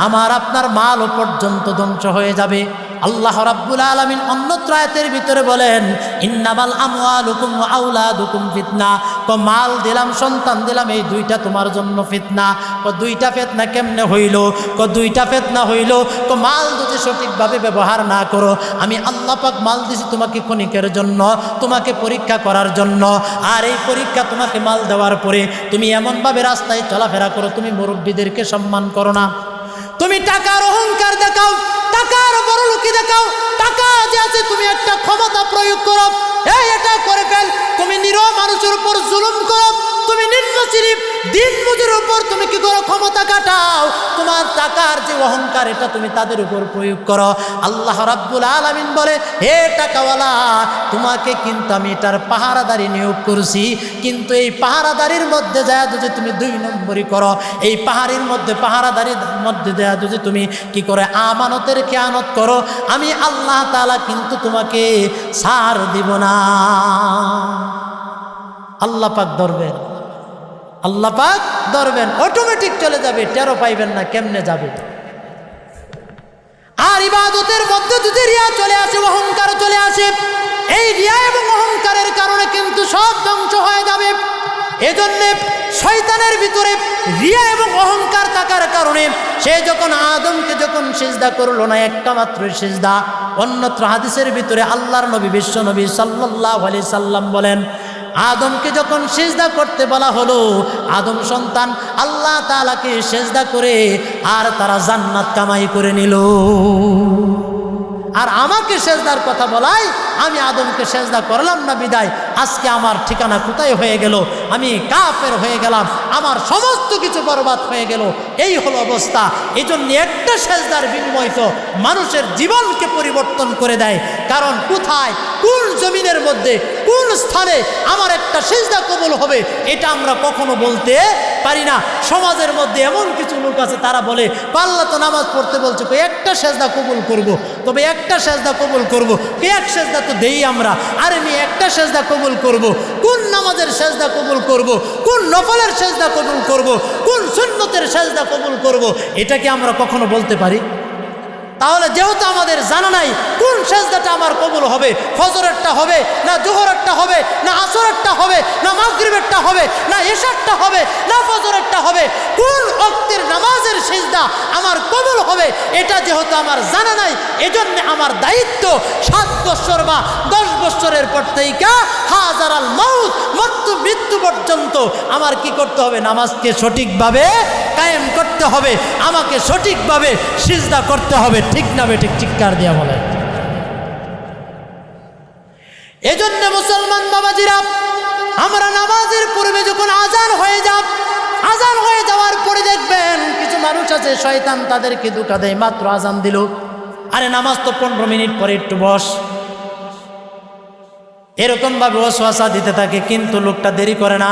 আমার আপনার মালও পর্যন্ত ধ্বংস হয়ে যাবে। আল্লাহ রাব্বুল আলামিন অন্যত্র আয়াতের ভিতরে বলেন, ইন্নামাল আমওয়ালুকুম ওয়া আওলাদুকুম ফিতনা। তো মাল দিলাম, সন্তান দিলাম, এই দুইটা তোমার জন্য ফিতনা। তো দুইটা ফিতনা কেমনে হইল? দুইটা ফিতনা হইল, তো মাল যদি সঠিকভাবে ব্যবহার না করো, আমি আল্লাহ পাক মাল দিছি তোমাকে ক্ষণিকের জন্য, তোমাকে পরীক্ষা করার জন্য। আর এই পরীক্ষা তোমাকে মাল দেওয়ার পরে তুমি এমনভাবে রাস্তায় চলাফেরা করো, তুমি মুরব্বীদেরকে সম্মান করো না, তুমি টাকার অহংকার দেখাও, টাকার বড় লোকি দেখাও, টাকা যে আছে তুমি একটা ক্ষমতা প্রয়োগ করো, এই এটা করে ফেল, তুমি নিরীহ মানুষের উপর জুলুম করো, তুমি নিম্নশ্রেণীর দিন মজুরের উপর তুমি কি করো, ক্ষমতা কাটাও, তোমার টাকার যে অহংকার এটা তুমি তাদের উপর প্রয়োগ করো। আল্লাহ রাব্বুল আলামিন বলে, হে টাকাওয়ালা, তোমাকে কিন্তু আমি এটার পাহারাদারি নিয়োগ করছি, কিন্তু এই পাহারাদারির মধ্যে যায় যদি তুমি 2 নম্বরই করো, এই পাহাড়ির মধ্যে, পাহারাদারির মধ্যে যায় যদি তুমি কি করে আমানতের খেয়ানত করো, আমি আল্লাহ তাআলা কিন্তু তোমাকে ছাড় দিব না। আল্লাহ পাক ধরবেন, আল্লাহ পাক ধরবেন, অটোমেটিক চলে যাবে, টেরও পাইবেন না কেমনে যাবে। আর ইবাদতের মধ্যে যদি রিয়া চলে আসে, অহংকার চলে আসে, এই রিয়া এবং অহংকারের কারণে কিন্তু সব ধ্বংস হয়ে যাবে। এজন্যে শয়তানের ভিতরে রিয়া এবং অহংকার থাকার কারণে সে যখন আদমকে যখন সিজদা করলো না, একটা মাত্র সিজদা, অন্যত্র হাদিসের ভিতরে আল্লাহর নবী, বিশ্ব নবী সাল্লাল্লাহু আলাইহি সাল্লাম বলেন, আদমকে যখন সিজদা করতে বলা হলো, আদম সন্তান আল্লাহ তাআলাকে সিজদা করে আর তারা জান্নাত কামাই করে নিল। আর আমাকে সেজদার কথা বলায় আমি আদমকে সেজদা করলাম না বিদায় আজকে আমার ঠিকানা কোথায় হয়ে গেল, আমি কাফের হয়ে গেলাম, আমার সমস্ত কিছু বরবাদ হয়ে গেল। এই হলো অবস্থা। এই জন্য একটা সেজদার বিনিময় তো মানুষের জীবনকে পরিবর্তন করে দেয়। কারণ কোথায়, কোন জমিনের মধ্যে, কোন স্থানে আমার একটা সেজদা কবুল হবে এটা আমরা কখনো বলতে পারি না। সমাজের মধ্যে এমন কিছু লোক আছে তারা বলে, পাল্লা তো নামাজ পড়তে বলছে, একটা সেজদা কবুল করব, তবে একটা সেজদা কবুল করব, এক সেজদা তো দেই আমরা, আর আমি একটা সেজদা কবুল করব, কোন নামাজের সেজদা কবুল করব, কোন নফলের সেজদা কবুল করব, কোন সুন্নতের সেজদা কবুল করব, এটা কি আমরা কখনো বলতে পারি? তাহলে যেহেতু আমাদের জানা নাই কোন সেজদাটা আমার কবুল হবে, ফজরেরটা হবে না জোহরেরটা হবে না আসরেরটা হবে না মাগরিবেরটা হবে না এশারটা হবে না ফজরেরটা হবে, কোন ওয়াক্তের নামাজের সিজদা আমার কবুল হবে এটা যেহেতু আমার জানা নাই, এজন্য আমার দায়িত্ব 7 বছর বা 10 বছরের পর থেকে হাজারাল মাউত, মৃত্যু পর্যন্ত আমার কি করতে হবে, নামাজকে সঠিকভাবে কায়েম করতে হবে, আমাকে সঠিকভাবে সিজদা করতে হবে। ঠিক না বে ঠিক? চিৎকার দিয়া বলে। এজন্য মুসলমান বাবাজিরা, আমরা নামাজের পূর্বে যখন আজান হয়ে যাওয়ার পরে দেখবেন কিছু মানুষ আছে শয়তান তাদেরকে ধোঁকা দেয়, মাত্র আজান দিল, আরে নামাজ তো 15 মিনিট পরে একটু বস, এরকম ভাবে ওয়াসওয়াসা দিতে থাকে। কিন্তু লোকটা দেরি করে না,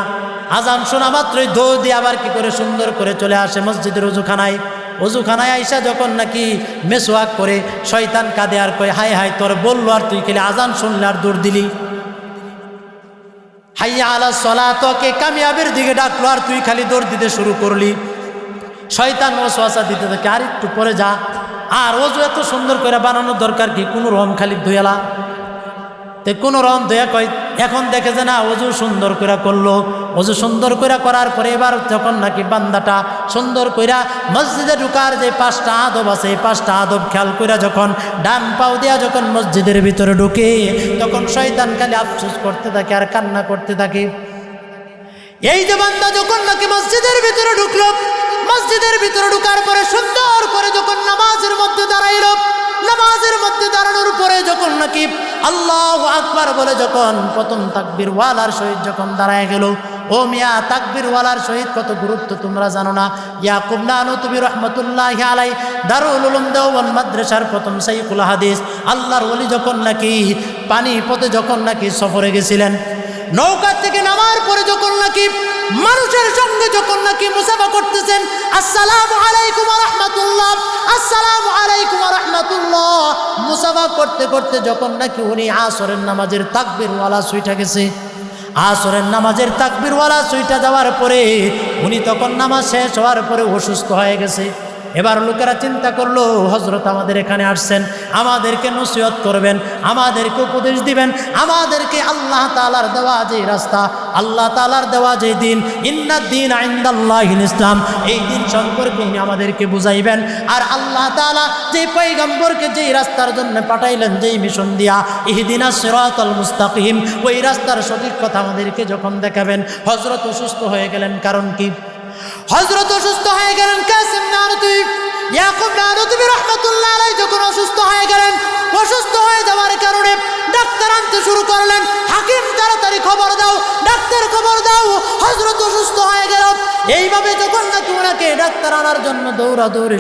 আজান শোনা মাত্রই দৌড় দিয়ে আবার কি করে সুন্দর করে চলে আসে মসজিদের অজুখানায়। অজুখানায় আইসা যখন নাকি মেসওয়াক করে, শয়তান কাঁদে আর কয়, হায় হায় তোর বললো আর তুই খেলে আজান শুনলে আর দৌড় দিলি, হাইয়া আলা সালাত, তোকে কামিয়াবের দিকে ডাকলো আর তুই খালি দৌড় দিতে শুরু করলি। শয়তান ওয়াসওয়াসা দিতে থাকে, আর একটু পরে যা, আর ওযু এত সুন্দর করে বানানোর দরকার কি, কোনো রকম খালি ধুয়ালা, তে কোনো রকম ধুয়া কয়। এখন দেখে যে না, ওযু সুন্দর করে করলো, ওযু সুন্দর করে করার পরে এবার যখন নাকি বান্দাটা সুন্দর কইরা মসজিদে ঢুকার যে 5টা আদব আছে, এই 5টা আদব খেয়াল কইরা যখন ডান পাও দিয়া যখন মসজিদের ভিতরে ঢুকে, তখন শয়তান খালি আফসোস করতে থাকে আর কান্না করতে থাকে। এই যে বান্দা যখন নাকি মসজিদের ভিতরে ঢুকলো, মসজিদের ভিতরে ঢুকার পরে সুন্দর করে যখন নামাজের মধ্যে দাঁড়াইল, নামাজের মধ্যে দাঁড়ানোর পরে যখন নাকি আল্লাহু আকবার বলে যখন প্রথম তাকবীর ওয়ালার সহিত যখন দাঁড়ায় গেল, ও মিয়া তাকবীর ওয়ালার সহিত কত গুরুত্ব তোমরা জানো না। ইয়াকুব নানুতুবি রহমতুল্লাহি আলাইহি দারুল উলুম দেওবন্দ মাদ্রাসার প্রথম শাইখুল হাদিস, আল্লাহর ওলি যখন নাকি পানি পথে যখন নাকি সফরে গেছিলেন, নৌকা থেকে নামার পরে যখন নাকি মানুষের সঙ্গে যখন নাকি মুসাফা করতেছেন, আসসালামু আলাইকুম ওয়া রাহমাতুল্লাহ, আসসালামু আলাইকুম ওয়া রাহমাতুল্লাহ, মুসাফা করতে করতে যখন নাকি উনি আসরের নামাজের তাকবীর ওয়ালা সুইটা গেছে, আসরের নামাজের তাকবীর ওয়ালা সুইটা যাওয়ার পরে উনি তখন নামাজ শেষ হওয়ার পরে অসুস্থ হয়ে গেছে। এবার লোকেরা চিন্তা করলো, হযরত আমাদের এখানে আসছেন, আমাদেরকে নসিহত করবেন, আমাদেরকে উপদেশ দিবেন, আমাদেরকে আল্লাহ তাআলার দেওয়া যে রাস্তা, আল্লাহ তাআলার দেওয়া যে দিন, ইন্নাদ-দীন ইনদাল্লাহিল ইসলাম, এই দিন সম্পর্কে উনি আমাদেরকে বুঝাইবেন। আর আল্লাহ তাআলা যে পয়গম্বরকে যেই রাস্তার জন্য পাঠাইলেন, যেই মিশন দিয়া, ইহদিনাস সিরাতাল মুস্তাকিম, ওই রাস্তার সঠিক কথা আমাদেরকে যখন দেখাবেন। হযরত অসুস্থ হয়ে গেলেন, কারণ কি? হযরত অসুস্থ হয়ে গেলেন, কাসিম নানুতুবি, ইয়াকুব নানুতুবি রাহমাতুল্লাহ আলাইহি যখন অসুস্থ হয়ে গেলেন, অসুস্থ হয়ে যাওয়ার কারণে ডাক্তার আনতে শুরু করলেন। হাকিম তাড়াতাড়ি খবর দাও, ডাক্তার খবর দাও, হযরত অসুস্থ হয়ে গেল। এইভাবে যখন নাকি ওনাকে ডাক্তার আনার জন্য দৌড়াদৌড়ি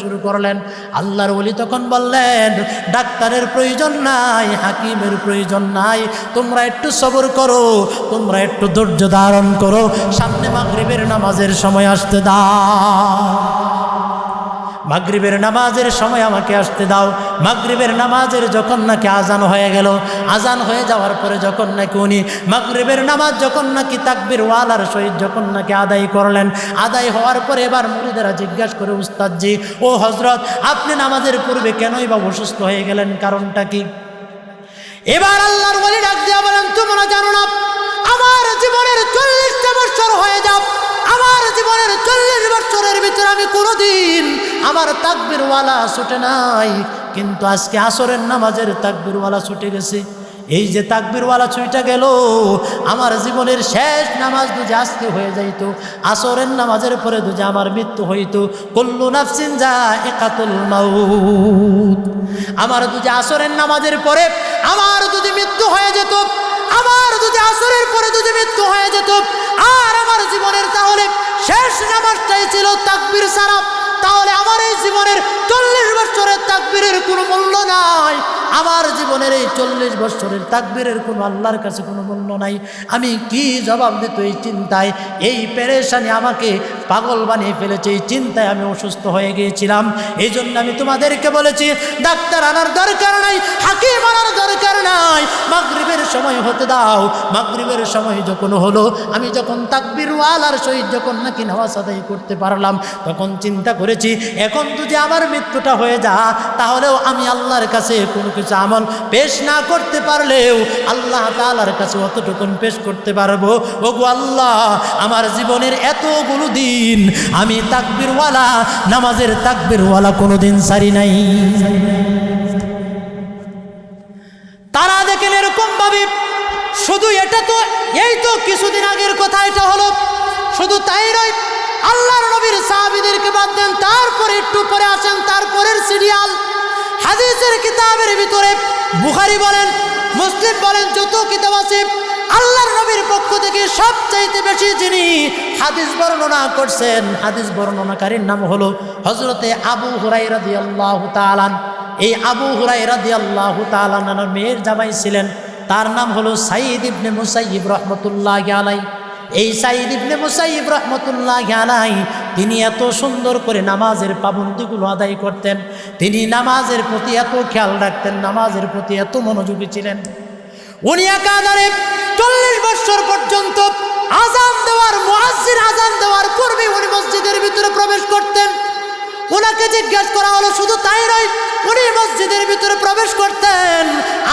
শুরু করলেন, আল্লাহর ওলি তখন বললেন, ডাক্তারের প্রয়োজন নাই, হাকিমের প্রয়োজন নাই, তোমরা একটু সবর করো, তোমরা একটু ধৈর্য ধারণ করো, সামনে মাগরিবের নামাজের সময় আসতে দাও, মাগরিবের নামাজের সময় আমাকে আসতে দাও। মাগরিবের নামাজের যখন নাকি আজান হয়ে গেল, আজান হয়ে যাওয়ার পরে যখন নাকি উনি মাগরিবের নামাজ যখন নাকি তাকবীর ওয়ালার সহিত যখন নাকি আদায় করলেন, আদায় হওয়ার পরে এবার মুরিদেরা জিজ্ঞাসা করে, উস্তাদজি, ও হযরত, আপনি নামাজের পূর্বে কেনই বা অসুস্থ হয়ে গেলেন, কারণটা কি? এবার আল্লাহর ওলি ডাক দিয়া বলেন, তোমরা জানো না, আমার জীবনের 40টা বছর হয়ে যাবে, আমার জীবনের 40 বছরের ভিতরে আমি কোনোদিন আমার তাকবীর ওয়ালা ছুটে নাই, কিন্তু আজকে আসরের নামাজের তাকবীর ওয়ালা ছুটে গেছে। এই যে তাকবীর ওয়ালা ছুটে গেল, আমার জীবনের শেষ নামাজ যদি আজকে হয়ে যাইতো, আসরের নামাজের পরে যদি আমার মৃত্যু হইতো, কুল্লু নাফসিন যায়িকাতুল মাউত, আমার যদি আসরের নামাজের পরে আমার যদি মৃত্যু হয়ে যেত, আমার যদি আসরের পরে যদি মৃত্যু হয়ে যেত, আর আমার জীবনের তাহলে শেষ নামাজটাই ছিল তাকবীর ছাড়া, তাহলে আমার এই জীবনের 40 বছরের তাকবীরের কোনো মূল্য নাই, আমার জীবনের এই 40 বছরের তাকবীরের কোনো আল্লাহর কাছে কোনো মূল্য নাই। আমি কি জবাব দিত এই চিন্তায়, এই পেরেশানি আমাকে পাগল বানিয়ে ফেলেছে, এই চিন্তায় আমি অসুস্থ হয়ে গিয়েছিলাম। এই জন্য আমি তোমাদেরকে বলেছি, ডাক্তার আনার দরকার নাই, হাকিম আনার দরকার নাই, মাগরিবের সময় হতে দাও। মাগরিবের সময় যখন হলো, আমি যখন তাকবীর ওয়ালার সহিত যখন নাকি নামাজ আদায় করতে পারলাম, তখন চিন্তা করেছি, এখন যদি আমার মৃত্যুটা হয়ে যায়, তাহলেও আমি আল্লাহর কাছে কোনো কিছু আমল পেশ না করতে পারলেও আল্লাহ তাআলার কাছে অতটুকুন পেশ করতে পারবো। ওগো আল্লাহ, আমার জীবনের এতগুলো দিন আমি তাকবীরওয়ালা, নামাজের তাকবীরওয়ালা কোনোদিন সারি নাই। তারা দেখেন এরকম ভাবে, শুধু এটা তো এই তো কিছুদিন আগের কথা, এটা হলো, শুধু তাই নয়, আল্লাহর নবীর সাহাবীদেরকে বাদ দেন, তারপরে একটু পরে আসেন তারপরের সিরিয়াল, হাদিসের কিতাবের ভিতরে বুখারী বলেন, মুসলিম বলেন, যত কিতাব আছে, আল্লাহর নবীর পক্ষ থেকে সবচাইতে বেশি যিনি হাদিস বর্ণনা করছেন, হাদিস বর্ণনাকারীর নাম হলো হযরতে আবু হুরায়রা রাদিয়াল্লাহু তাআলা। এই আবু হুরায়রা রাদিয়াল্লাহু তাআলা নামের মেয়ের জামাই ছিলেন, তার নাম হলো সাঈদ ইবনে মুসাইয়িব রাহমাতুল্লাহি আলাইহি। এই সাঈদ ইবনে মুসাইয়িব রাহমাতুল্লাহি আলাইহি তিনি এত সুন্দর করে নামাজের পাবন্দিগুলো আদায় করতেন, তিনি নামাজের প্রতি এত খেয়াল রাখতেন, নামাজের প্রতি এত মনোযোগী ছিলেন। উনি একাধারে 40 বছর পর্যন্ত আজান দেওয়ার, মুয়াজ্জিন আজান দেওয়ার পূর্বে উনি মসজিদের ভিতরে প্রবেশ করতেন। ওনাকে জিজ্ঞেস করা হলো, শুধু তাই নয়, উনি মসজিদের ভিতরে প্রবেশ করতেন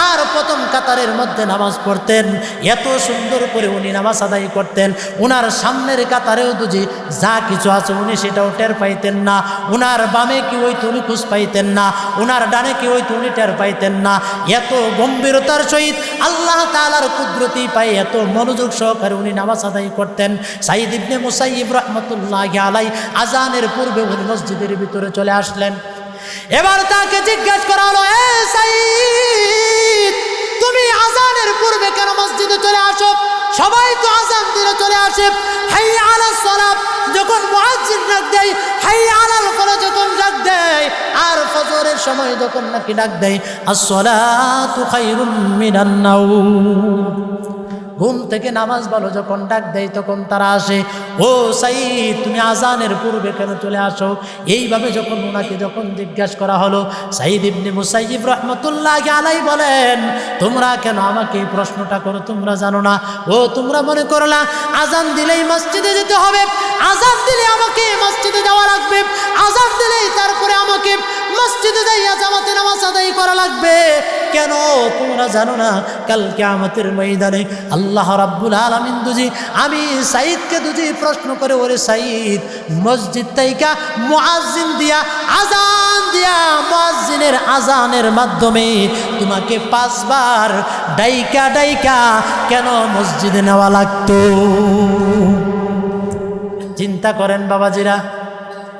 আর প্রথম কাতারের মধ্যে নামাজ পড়তেন। এত সুন্দর করে উনি নামাজ আদায় করতেন, উনার সামনের কাতারেও দুজি যা কিছু আছে উনি সেটাও টের পাইতেন না। উনার বামে কি হইতো উনি খুঁজ পাইতেন না, উনার ডানে কি হইতো উনি টের পাইতেন না। এত গম্ভীরতার সহিত আল্লাহ তাআলার কুদরতি পাই এত মনোযোগ সহকারে উনি নামাজ আদায় করতেন। সাঈদ ইবনে মুসাইয়িব রাহমাতুল্লাহি আলাইহি আজানের পূর্বে উনি মসজিদের ভিতরে চলে আসলেন। এবার তাকে জিজ্ঞাসা করা হলো, এ সাঈদ, তুমি আজানের পূর্বে কেন মসজিদে চলে আসো? সবাই তো আজান দিলে চলে আসে। হাইয়া আলাস সালাত যখন মুয়াজ্জিন ডাক দেয়, হাইয়া আলাল ফালাহ যখন ডাক দেয়, আর ফজরের সময় যখন নাকি ডাক দেয় আস-সালাতু খায়রুম মিনান নাওম, ঘুম থেকে নামাজ ভালো যখন ডাক দেয় তখন তারা আসে। ও সাঈদ, তুমি আজানের পূর্বে কেন চলে আসো? এইভাবে যখন ওনাকে যখন জিজ্ঞাসা করা হলো, সাঈদ ইবনে মুসাইয়িব রাহমাতুল্লাহি আলাইহি বলেন, তোমরা কেন আমাকে এই প্রশ্নটা করো? তোমরা জানো না? ও তোমরা মনে করো না আজান দিলেই মসজিদে যেতে হবে, আজান দিলে আমাকে মসজিদে যাওয়া লাগবে, আজান দিলেই তারপরে আমাকে মসজিদে যাইয়া জামাতে নামাজ আদায় করা লাগবে? কেন তোমরা জানো না কাল কিয়ামতের ময়দানে আল্লাহ রাব্বুল আলামিন দুজি আমি সাঈদকে দুজি প্রশ্ন করে, ওরে সাঈদ, মসজিদ তাইকা মুয়াজ্জিন দিয়া আজান দিয়া মুয়াজ্জিনের আজানের মাধ্যমে তোমাকে 5 বার ডাইকা ডাইকা কেন মসজিদে নেওয়া লাগতো? চিন্তা করেন বাবাজিরা,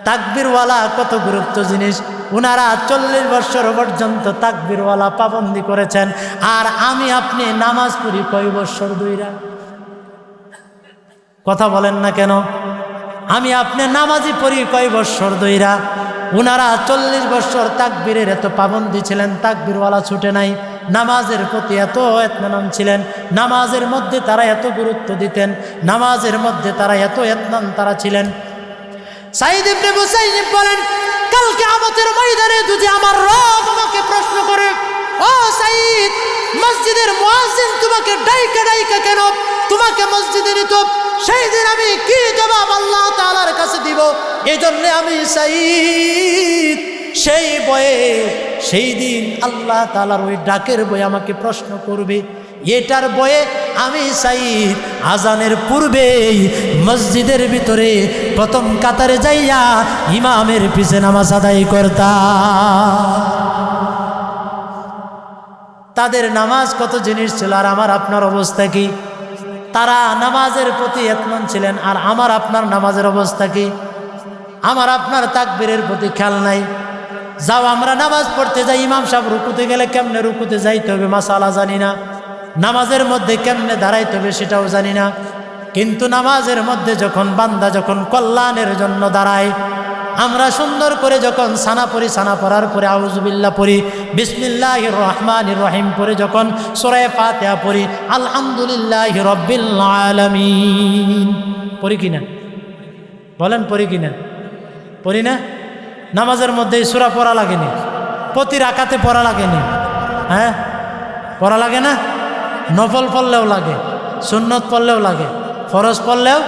তাকবীরওয়ালা কত গুরুত্ব জিনিস। উনারা 40 বছর পর্যন্ত তাকবীরওয়ালা পাবন্দি করেছেন, আর আমি আপনি নামাজ পড়ি কয় বছর ধইরা? কথা বলেন না কেন? আমি আপনি নামাজই পড়ি কয় বছর ধইরা? উনারা 40 বছর তাকবীরের এত পাবন্দি ছিলেন, তাকবীরওয়ালা ছুটে নাই, নামাজের প্রতি এত ইতনান ছিলেন, নামাজের মধ্যে তারা এত গুরুত্ব দিতেন, নামাজের মধ্যে তারা এত ইতনান তারা ছিলেন। সাঈদ ইবনে মুসাইয়িব বলেন, কাল কিয়ামতের ময়দানে যদি আমার রব আমাকে প্রশ্ন করে, ও সাঈদ, মসজিদের মুয়াজ্জিন তোমাকে ডাইকা ডাইকা কেন তোমাকে মসজিদে নিত, সেই দিন আমি কি জবাব আল্লাহ তাআলার কাছে দিব? এই জন্য আমি সাঈদ সেই বয়ে, সেই দিন আল্লাহ তাআলার ওই ডাকের বয়ে আমাকে প্রশ্ন করবে, এটার বয়ে আমি সাঈদ আজানের পূর্বেই মসজিদের ভিতরে প্রথম কাতারে যাইয়া ইমামের পিছে নামাজ আদায় করতাম। তাদের নামাজ কত জিনিস ছিল, আর আমার আপনার অবস্থা কি? তারা নামাজের প্রতি ইতমান ছিলেন, আর আমার আপনার নামাজের অবস্থা কি? আমার আপনার তাকবীরের প্রতি খেয়াল নাই। যাও আমরা নামাজ পড়তে যাই, ইমাম সাহেব রুকুতে গেলে কেমনে রুকুতে যাইতে হবে মাসালা জানি না, নামাজের মধ্যে কেমনে দাঁড়াইতে হবে সেটাও জানি না। কিন্তু নামাজের মধ্যে যখন বান্দা যখন কল্যাণের জন্য দাঁড়ায়, আমরা সুন্দর করে যখন সানা পড়ি, সানা পড়ার পরে আউযুবিল্লাহ পড়ি, বিসমিল্লাহির রহমানির রহিম পড়ে যখন সূরা ফাতিহা পড়ি, আলহামদুলিল্লাহি রাব্বিল আলামিন পড়ি কিনা? বলেন পড়ি কিনা? পড়ি না? নামাজের মধ্যে সূরা পড়া লাগেনি? প্রতি রাকাতে পড়া লাগেনি? হ্যাঁ, পড়া লাগে না? নফল পড়লেও লাগে, সুন্নত পড়লেও লাগে, ফরজ পড়লেও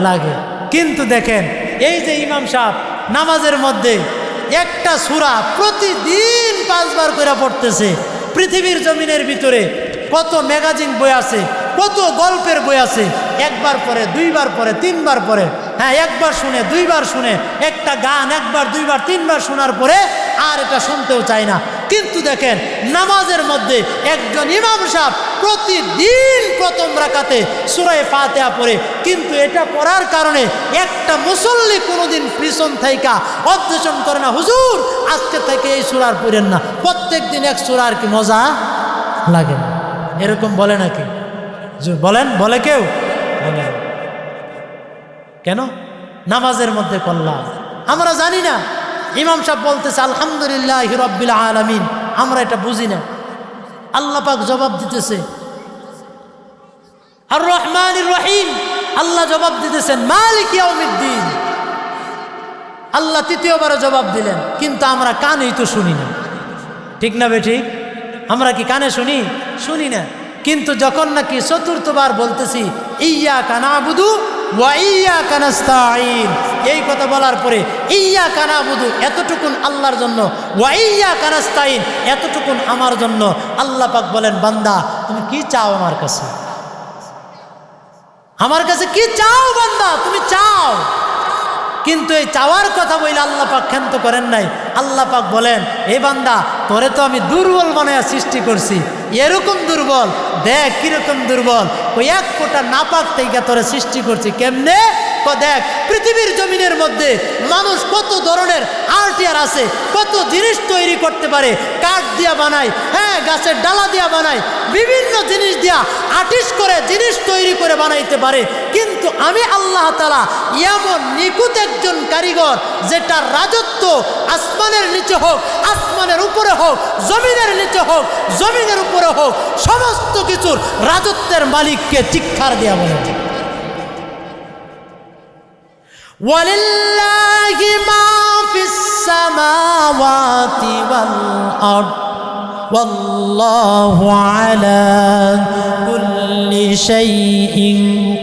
লাগে। কিন্তু দেখেন এই যে ইমাম সাহেব নামাজের মধ্যে একটা সূরা প্রতিদিন 5 বার করে পড়তেছে। পৃথিবীর জমিনের ভিতরে কত ম্যাগাজিন বই আছে, কত গল্পের বই আছে, একবার পরে, 2 বার পরে, 3 বার পরে, হ্যাঁ একবার শুনে 2 বার শুনে, একটা গান 1 বার 2 বার 3 বার শোনার পরে আর এটা শুনতেও চায় না। কিন্তু দেখেন নামাজের মধ্যে একজন ইমাম সাহেব প্রতিদিন প্রথম রাকাতে সূরা ফাতিহা পড়ে, কিন্তু এটা পড়ার কারণে একটা মুসল্লি কোনোদিন পিছন থাইকা অবজেকশন করে না, হুজুর আজকে থেকে এই সূরার পড়েন না, প্রত্যেক দিন এক সূরার কি মজা লাগে না, এরকম বলে নাকি? বলেন, বলে কেউ? বলে কেন? নামাজের মধ্যে করলাম আমরা জানি না। ইমাম সাহেব বলতেছে আলহামদুলিল্লাহি রাব্বিল আলামিন, আমরা এটা বুঝি না। আল্লাহ পাক জবাব দিতেছে আর রহমানির রহিম, আল্লাহ জবাব দিতেছেন মালিক ইয়াউমিদ্দিন। আল্লাহ তৃতীয়বারও জবাব দিলেন, কিন্তু আমরা কানেই তো শুনি না। ঠিক না বেঠিক? আমরা কি কানে শুনি? শুনি না। কিন্তু যখন নাকি চতুর্থবার বলতেছি ইয়্যাকা না'বুদু ওয়া ইয়্যাকা নাস্তাঈন, এই কথা বলার পরে ইয়্যাকা না'বুদু এতটুকুন আল্লাহর জন্য, ওয়া ইয়্যাকা নাস্তাঈন এতটুকুন আমার জন্য। আল্লাহ পাক বলেন বান্দা তুমি কি চাও আমার কাছে? আমার কাছে কি চাও বান্দা? তুমি চাও। কিন্তু এই চাওয়ার কথা বলে আল্লাহ পাক ক্ষান্ত করেন নাই। আল্লাহ পাক বলেন এ বান্দা তোরে তো আমি দুর্বল বানায়া সৃষ্টি করছি, এরকম দুর্বল, দেখ কিরকম দুর্বল। ওই এক ফোঁটা নাপাক থেকে তোরে সৃষ্টি করছি। কেমনে? দেখ পৃথিবীর জমিনের মধ্যে মানুষ কত ধরনের আর্টিয়ার আছে, কত জিনিস তৈরি করতে পারে, কাঠ দিয়া বানায়, হ্যাঁ গাছের ডালা দিয়া বানায়, বিভিন্ন জিনিস দিয়া আর্টিস্ট করে জিনিস তৈরি করে বানাইতে পারে। কিন্তু আমি আল্লাহ তাআলা এমন নিখুঁত একজন কারিগর, যেটার রাজত্ব আসমানের নিচে হোক, আসমানের উপরে হোক, জমিনের নিচে হোক, জমিনের উপরে হোক, সমস্ত কিছুর রাজত্বের মালিককে চিৎকার দিয়া বলে ওয়ালিল্লাহি মা ফিস সামাওয়াতি ওয়াল আরদ ওয়াল্লাহু আলা কুল্লি শাইইন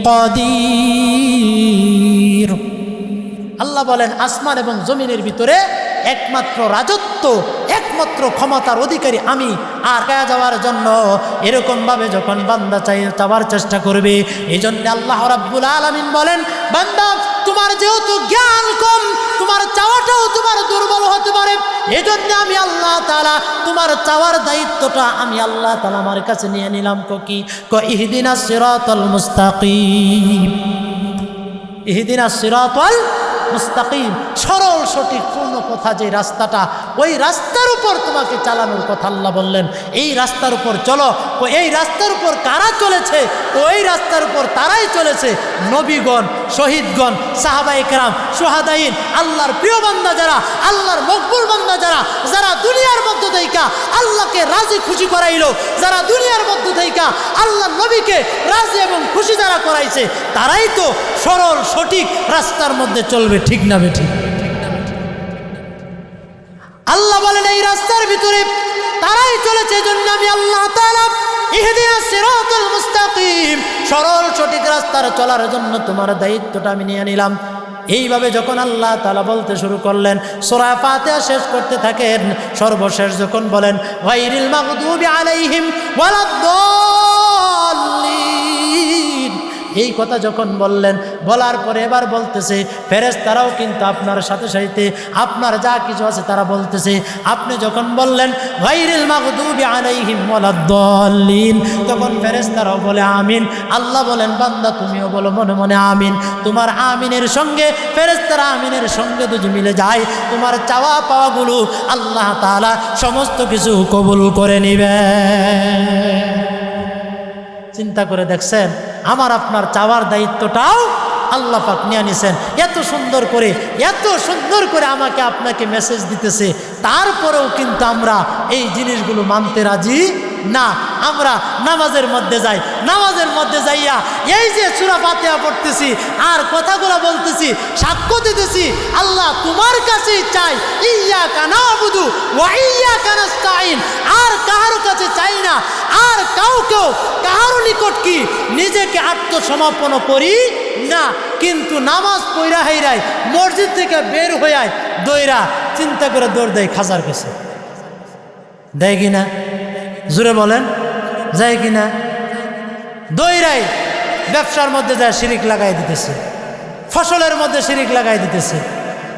কাদির। আল্লাহ বলেন আসমান এবং জমিনের ভিতরে একমাত্র রাজত্ব, একমাত্র ক্ষমতার অধিকারী আমি। আর গায়া যাওয়ার জন্য এরকমভাবে যখন বান্দা চাওয়ার চেষ্টা করবে, এই জন্য আল্লাহ রাব্বুল আলামিন বলেন বান্দা তোমার যেহেতু জ্ঞান কম, তোমার চাওয়াটাও তোমার দুর্বল হতে পারে। এই জন্য আমি আল্লাহ তাআলা তোমার চাওয়ার দায়িত্বটা আমি আল্লাহ তাআলা আমার কাছে নিয়ে নিলাম। কি ইহদিনাস সিরাতাল মুস্তাকিম, ইহদিনাস সিরাতাল মুস্তাকিম, সরল সঠিক পূর্ণ কথা যে রাস্তাটা, ওই রাস্তার উপর তোমাকে চালানোর কথা আল্লাহ বললেন। এই রাস্তার উপর চলো। এই রাস্তার উপর কারা চলেছে? ওই রাস্তার উপর তারাই চলেছে নবীগণ, শহীদগণ, সাহাবায়ে কেরাম, শুহাদাইন, আল্লাহর প্রিয় বান্দা যারা, আল্লাহর মকবুল বান্দা যারা, যারা দুনিয়ার মধ্যে থেকে আল্লাহকে রাজি খুশি করাইলো, যারা দুনিয়ার মধ্যে থেকে আল্লাহর নবীকে রাজি এবং খুশি যারা করাইছে, তারাই তো সরল সঠিক রাস্তার মধ্যে চলবে। ঠিক না বেঠিক? আল্লাহ বলেন এই রাস্তার ভিতরে তারাই চলেছে। জন্য আমি আল্লাহ তাআলা ইহদিনাস সিরাতাল মুস্তাকিম, সরল সঠিক রাস্তার চলার জন্য তোমার দায়িত্বটা আমি নিয়ে নিলাম। এইভাবে যখন আল্লাহ তাআলা বলতে শুরু করলেন, সূরা ফাতিহা শেষ করতে থাকেন, সর্বশেষ যখন বলেন গায়রিল মাগদুবি আলাইহিম ওয়ালাদ-দাল্লিন, এই কথা যখন বললেন, বলার পরে এবার বলতেছে ফেরেশতারাও কিন্তু আপনার সাথে সাথে আপনার যা কিছু আছে তারা বলতেছে। আপনি যখন বললেন গায়রিল মাগদুবি আলাইহিম ওয়ালাদ-দাল্লিন, তখন ফেরেশতারাও বলে আমিন। আল্লাহ বলেন বান্দা তুমিও বলো মনে মনে আমিন। তোমার আমিনের সঙ্গে ফেরেশতারা আমিনের সঙ্গে দুজি মিলে যায়, তোমার চাওয়া পাওয়াগুলো আল্লাহ তাআলা সমস্ত কিছু কবুল করে নেবেন। চিন্তা করে দেখছেন, আমার আপনার চাওয়ার দায়িত্বটাও আল্লাহ পাক নিয়ে নিছেন। এত সুন্দর করে আমাকে আপনাকে মেসেজ দিতেছে, তারপরেও কিন্তু আমরা এই জিনিসগুলো মানতে রাজি না। আমরা নামাজের মধ্যে যাই, নামাজের মধ্যে যাইয়া এই যে সূরা ফাতিহা পড়তেছি আর কথাগুলো বলতেছি, সাক্ষ্য দিতেছি আল্লাহ তোমার কাছেই চাই, ইয়্যাকা না'বুদু ওয়া ইয়্যাকা নাস্তাঈন, আর কারো কাছে চাই না। আর কাউকেও কারো নিকট কি নিজেকে আত্মসমর্পণ করি না। কিন্তু নামাজ পড়া হাইরাই মসজিদ থেকে বের হইয়াই দৌড়া চিন্তা করে দৌড় দেয় খাজার কাছে, দেয় কিনা? জোরে বলেন, যায় কিনা? দৌড়াই ব্যবসার মধ্যে যায় শিরিক লাগাই দিতেছে, ফসলের মধ্যে শিরিক লাগাই দিতেছে,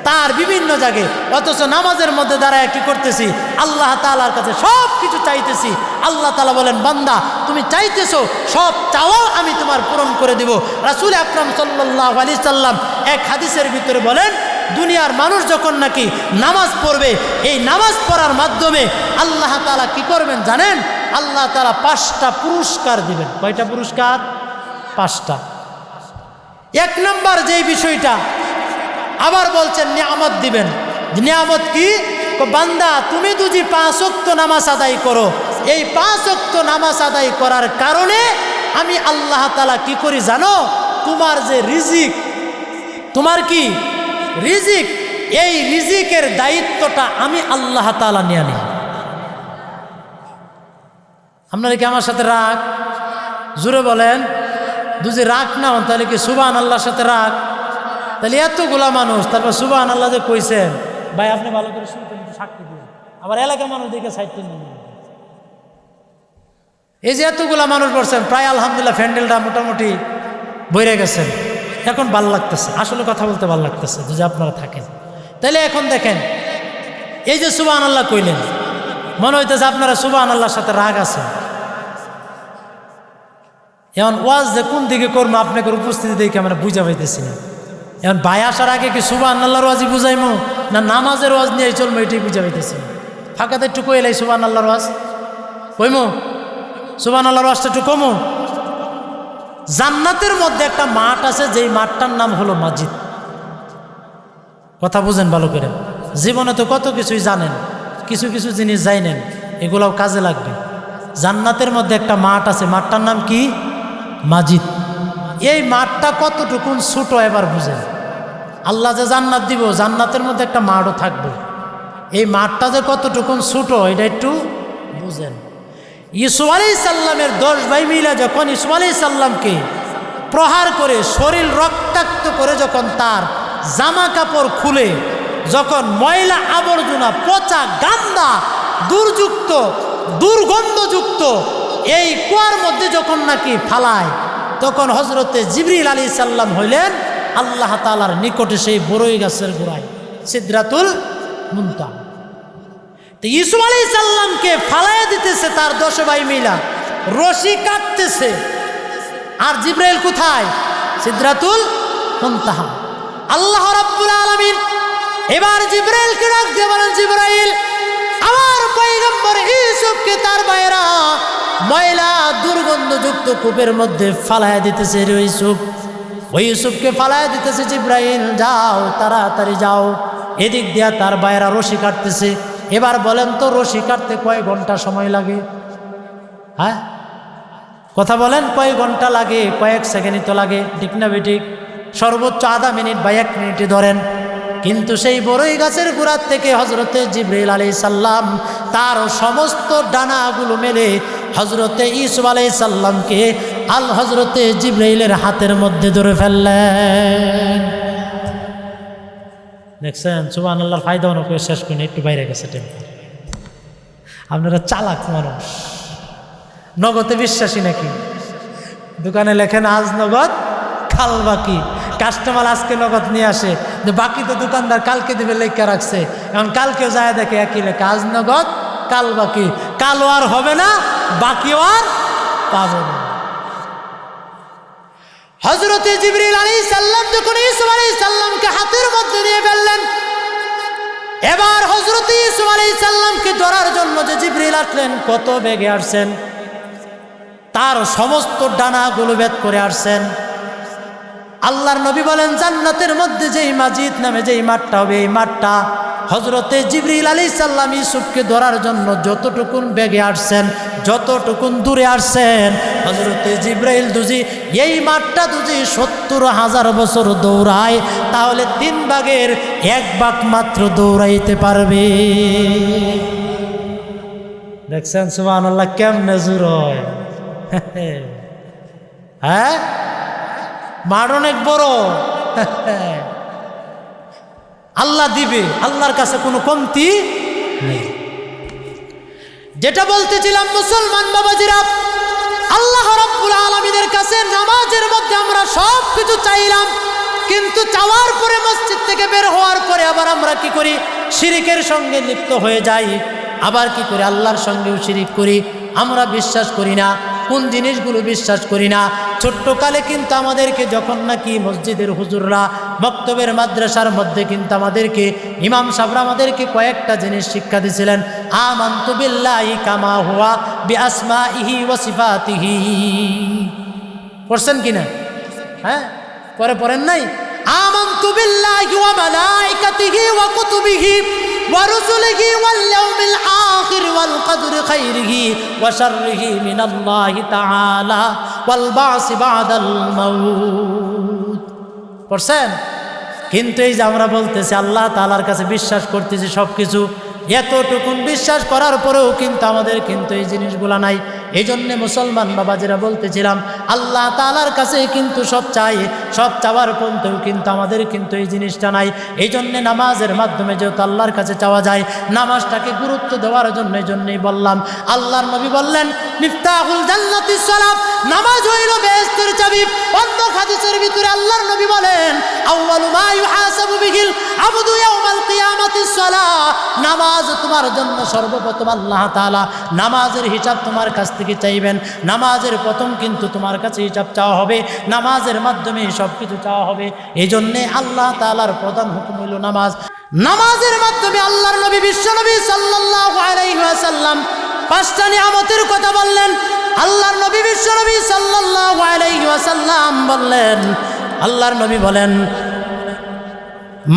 তার বিভিন্ন জায়গায়। অথচ নামাজের মধ্যে দাঁড়ায় কি করতেছি? আল্লাহ তাআলার কাছে সব কিছু চাইতেছি। আল্লাহ তাআলা বলেন বান্দা তুমি চাইতেছো, সব চাওয়াও আমি তোমার পূরণ করে দিব। রাসূল আকরাম সাল্লাল্লাহু আলাইহি সাল্লাম এক হাদিসের ভিতরে বলেন দুনিয়ার মানুষ যখন নাকি নামাজ পড়বে, এই নামাজ পড়ার মাধ্যমে আল্লাহ তাআলা কি করবেন জানেন? আল্লাহ তাআলা 5টা পুরস্কার দিবেন। কয়টা পুরস্কার? 5টা। 1 নম্বর যেই বিষয়টা আবার বলছেন নিয়ামত দিবেন। নিয়ামত কি? বান্দা তুমি যদি 5 ওয়াক্ত নামাজ আদায় করো, এই 5 ওয়াক্ত নামাজ আদায় করার কারণে আমি আল্লাহ তাআলা কি করি জানো? তোমার যে রিজিক, তোমার কি রিজিক, এই রিজিকের দায়িত্বটা আমি আল্লাহ তাআলা নিয়ে নিই। আপনারা কি আমার সাথে রাগ? জোরে বলেন। যদি রাগ না হন তাহলে কি সুবহানাল্লাহর সাথে রাগ? তাহলে এতগুলা মানুষ, তারপর সুবহানাল্লাহ যে কইছেন, ভাই আপনি ভালো করে শুনতেন, সাক্ষী দিন। আবার এলাকার মানুষ দেখে সাইডটা নিয়ে নেন। এই যে এতগুলা মানুষ বলছেন, প্রায় আলহামদুলিল্লাহ প্যান্ডেলটা মোটামুটি বইরে গেছেন, এখন ভাল লাগতেছে, আসলে কথা বলতে ভাল লাগতেছে যদি আপনারা থাকেন। তাহলে এখন দেখেন, এই যে সুবহানাল্লাহ কইলেন, মনে হইতেছে আপনারা সুবহানাল্লাহর সাথে রাগ আছে। এখন ওয়াজ যে কোন দিকে করবো আপনাকে উপস্থিতি দেখে আমরা বুঝা পাইতেছি না। এখন ভাই আসার আগে কি সুবহানাল্লাহর ওয়াজই বুঝাইমো না নামাজের ওয়াজ নিয়ে চলবো, এটাই বুঝা পাইতেছি না। ফাঁকাতে একটু কইলাই সুবহানাল্লাহর ওয়াজ কইমো, সুবহানাল্লাহর ওয়াজটা একটু কমো। জান্নাতের মধ্যে একটা মাঠ আছে, যেই মাঠটার নাম হলো মসজিদ। কথা বুঝেন ভালো করে। জীবনে তো কত কিছুই জানেন, কিছু কিছু জিনিস জানেন, এগুলাও কাজে লাগবে। জান্নাতের মধ্যে একটা মাঠ আছে, মাঠটার নাম কি? মসজিদ। এই মাঠটা কতটুকুন ছোট এবার বুঝেন। আল্লাহ যে জান্নাত দিব, জান্নাতের মধ্যে একটা মাঠও থাকবে। এই মাঠটা যে কতটুকুন ছোট এটা একটু বুঝেন। ইউসুফ আলাইহিস সালামের 10 ভাই মিলে যখন ইউসুফ আলাইহিস সালামকে প্রহার করে শরীর রক্তাক্ত করে যখন তার জামা কাপড় খুলে, যখন ময়লা আবর্জনা, পচা, গান্দা, দুর্যুক্ত, দুর্গন্ধযুক্ত এই কুয়ার মধ্যে যখন নাকি ফালায়, তখন হজরতে জিবরিল আলাইহিস সালাম হইলেন আল্লাহ তাআলার নিকটে সেই বড়ই গাছের গোড়ায় সিদরাতুল মুনতাহা। তো ইউসুফ আলাইহিস সালামকে ফালাইয়া দিতেছে তার 10 ভাই মিলা, রশি কাটতেছে। আর জিবরাইল কোথায়? সিদরাতুল মুনতাহা। আল্লাহ রাব্বুল আলামিন এবার জিবরাইলকে ডাক দিয়ে বলেন, জিবরাইল, আমার পয়গম্বর ইউসুফকে তার ভাইরা ময়লা দুর্গন্ধযুক্ত কূপের মধ্যে ফালাইয়া দিতেছে রে ইউসুফ। ওই ইউসুফকে ফালাইয়া দিতেছে জিবরাইল, যাও তাড়াতাড়ি যাও। এদিক দিয়া তার ভাইরা রশি কাটতেছে। এবার বলেন তো রশি কাটতে কয় ঘন্টা সময় লাগে? হ্যাঁ কথা বলেন, কয় ঘন্টা লাগে? কয়েক সেকেন্ডই তো লাগে, ঠিক না বেঠিক? সর্বোচ্চ আধা মিনিট বা 1 মিনিটই ধরেন। কিন্তু সেই বড়ই গাছের গোড়ার থেকে হজরতে জিবরাইল আলাইহিস সালাম তার সমস্ত ডানাগুলো মেলে হজরতে ইউসুফ আলাইহিস সালামকে হজরতে জিবরাইলের হাতের মধ্যে ধরে ফেললেন। দেখছেন সুবহানাল্লাহর ফায়দা অনেক শেষ করেন, একটু বাইরে গেছে টেম্পার। আপনারা চালাক মানুষ, নগদে বিশ্বাসী নাকি? দোকানে লেখেন আজ নগদ কাল বাকি। কাস্টমার আজকে নগদ নিয়ে আসে, যে বাকি তো দোকানদার কালকে দিবে লেখা রাখছে। এখন কালকেও যায় দেখে একই লেখা, আজ নগদ কাল বাকি। কালও আর হবে না, বাকিও আর পাবে না। হযরতে জিবরিল আলাইহিস সালাম যখন ইউসুফ আলাইহিস সালামকে হাতের মধ্যে নিয়ে ফেললেন, এবার হযরতে ইউসুফ আলাইহিস সালামকে ধরার জন্য যে জিবরিল আসলেন, কত বেগে আসছেন, তার সমস্ত ডানাগুলো ভেদ করে আসছেন। আল্লাহর নবী বলেন, জান্নাতের মধ্যে যেই মসজিদ নামে যেই মাঠটা হবে, এই মাঠটা হযরতে জিবরিল আলাইহিস সালাম ইউসুফকে ধরার জন্য যতটুকুন বেগে আসছেন, যতটুকুন দূরে আসছেন, হযরতে জিবরাইল দুজি এই মাঠটা যদি 70,000 বছর দৌড়ায়, তাহলে 3 ভাগের 1 ভাগ মাত্র দৌড়াইতে পারবে। দেখছেন সুবহানাল্লাহ কেমনে জোর হয়। হ্যাঁ মাঠ অনেক বড়। আল্লাহ দিবে, আল্লাহর কাছে কোনো কমতি নেই। যেটা বলতেছিলাম মুসলমান বাবাজিরা, আল্লাহ রাব্বুল আলামিনের কাছে নামাজের মধ্যে আমরা সব কিছু চাইলাম, কিন্তু চাওয়ার পরে মসজিদ থেকে বের হওয়ার পরে আবার আমরা কি করি? শিরিকের সঙ্গে লিপ্ত হয়ে যাই। আবার কি করে আল্লাহর সঙ্গেও শিরিক করি। আমরা বিশ্বাস করি না কোন জিনিসগুলো বিশ্বাস করি না। ছোট্টকালে কিন্তু আমাদেরকে যখন নাকি মসজিদের হুজুররা মক্তবের মাদ্রাসার মধ্যে কিন্তু আমাদেরকে ইমাম সাহেবরা আমাদেরকে কয়েকটা জিনিস শিক্ষা দিয়েছিলেন। আমানতু বিল্লাহি কামা হুয়া বিআসমাইহি ওয়া সিফাতিহি। পড়ছেন কিনা? হ্যাঁ, পড়েন নাই? আমানতু বিল্লাহি ওয়া মালাইকাতিহি ওয়া কুতুবিহি ওয়া রুসুলিহি ওয়াল ইয়াউমিল আখির ওয়াল কদরি খাইরিহি ওয়া শাররিহি মিনাল্লাহি তাআলা ওয়াল বা'সি বা'দাল মাউত। পড়ছেন? কিন্তু এই যে আমরা বলতেছি আল্লাহ তাআলার কাছে বিশ্বাস করতেছি সব কিছু, এতটুকুন বিশ্বাস করার পরেও কিন্তু আমাদের কিন্তু এই জিনিসগুলো নাই। এই জন্যে মুসলমান বাবাজিরা বলতেছিলাম আল্লাহ তাআলার কাছে কিন্তু সব চাই, সব চাওয়ার পর্যন্তও কিন্তু আমাদের কিন্তু এই জিনিসটা নাই। এই জন্যে নামাজের মাধ্যমে যেহেতু আল্লাহর কাছে চাওয়া যায়, নামাজটাকে গুরুত্ব দেওয়ার জন্য এই জন্যই বললাম। আল্লাহর নবী বললেন মিফতাহুল জান্নাতিস সালাত, নামাজ হইল বেহেশতের চাবি। অন্য হাদিসের ভিতরে আল্লাহর নবী বলেন আউয়ালু মা ইউহাসাবু বিহিল আবদু ইয়াউমাল কিয়ামাতিস সালাহ, নামাজ তোমার জন্য সর্বপ্রথম আল্লাহ তাআলা নামাজের হিসাব তোমার কাছ থেকে চাইবেন। নামাজের প্রথম কিন্তু তোমার কাছে হিসাব চাওয়া হবে, নামাজের মাধ্যমে সব কিছু চাওয়া হবে। এই জন্যে আল্লাহ তাআলার প্রধান হুকুম হইল নামাজ। নামাজের মাধ্যমে আল্লাহর নবী বিশ্বনবী সাল্লাল্লাহু আলাইহি ওয়াসাল্লাম পাঁচটা নিয়ামতের কথা বললেন। আল্লাহর নবী বিশ্বনবী সাল্লাল্লাহু আলাইহি ওয়াসাল্লাম বললেন, আল্লাহর নবী বলেন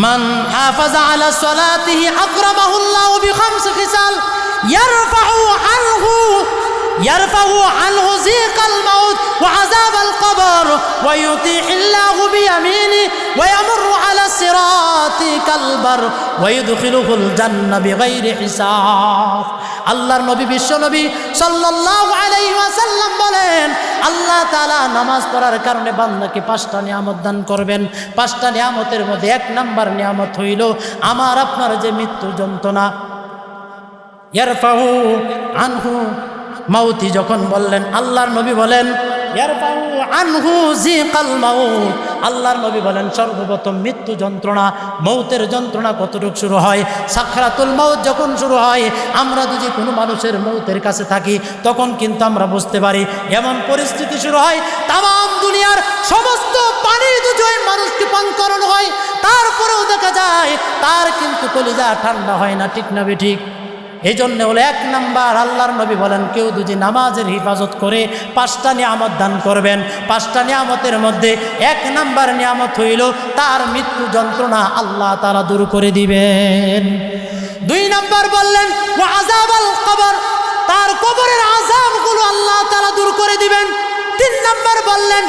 মান হাফাজা আলা সালাতিহি আকরামাহুল্লাহু বিখামস খিসাল ইয়ারফাউ আনহু যিকাল মাউত ওয়া আযাবাল কবর ওয়া ইউতিহিল্লাহু বিয়ামিনি ওয়া ইয়ামুরু আলা সিরাতি কালবার ওয়া ইদখিলুহুল জান্নাহ বিগাইরি হিসাব। আল্লাহর নবী বিশ্বনবী সাল্লাল্লাহু আলাইহি ওয়াসাল্লাম বলেন আল্লাহ তাআলা নামাজ পড়ার কারণে বান্দাকে পাঁচটা নিয়ামত দান করবেন। পাঁচটা নিয়ামতের মধ্যে এক নাম্বার নিয়ামত হইল আমার আপনার যে মৃত্যু যন্ত্রণা। ইয়ারফাউ আনহু মাউতি যখন বললেন আল্লাহর নবী বলেন ইয়ারফাউ আনহু যিকাল মাউত, আল্লাহর নবী বলেন সর্বপ্রথম মৃত্যু যন্ত্রণা, মৌতের যন্ত্রণা কতটুকু শুরু হয়? সাকরাতুল মাউত যখন শুরু হয়, আমরা যদি কোনো মানুষের মৌতের কাছে থাকি তখন কিন্তু আমরা বুঝতে পারি এমন পরিস্থিতি শুরু হয় তামাম দুনিয়ার সমস্ত পানি যদি ওই মানুষকে পান করানো হয় তারপরেও দেখা যায় তার কিন্তু কলিজা ঠান্ডা হয় না, ঠিক না বেঠিক? এই জন্য হলো এক নাম্বার আল্লাহর নবী বলেন কেউ যদি নামাজের হিফাজত করে পাঁচটা নিয়ামত দান করবেন। পাঁচটা নিয়ামতের মধ্যে এক নাম্বার নিয়ামত হইল তার মৃত্যু যন্ত্রণা আল্লাহ তাআলা দূর করে দিবেন। দুই নাম্বার বললেন ওয়া আযাবাল কবর, তার কবরের আযাবগুলো আল্লাহ তাআলা দূর করে দিবেন। তিন নাম্বার বললেন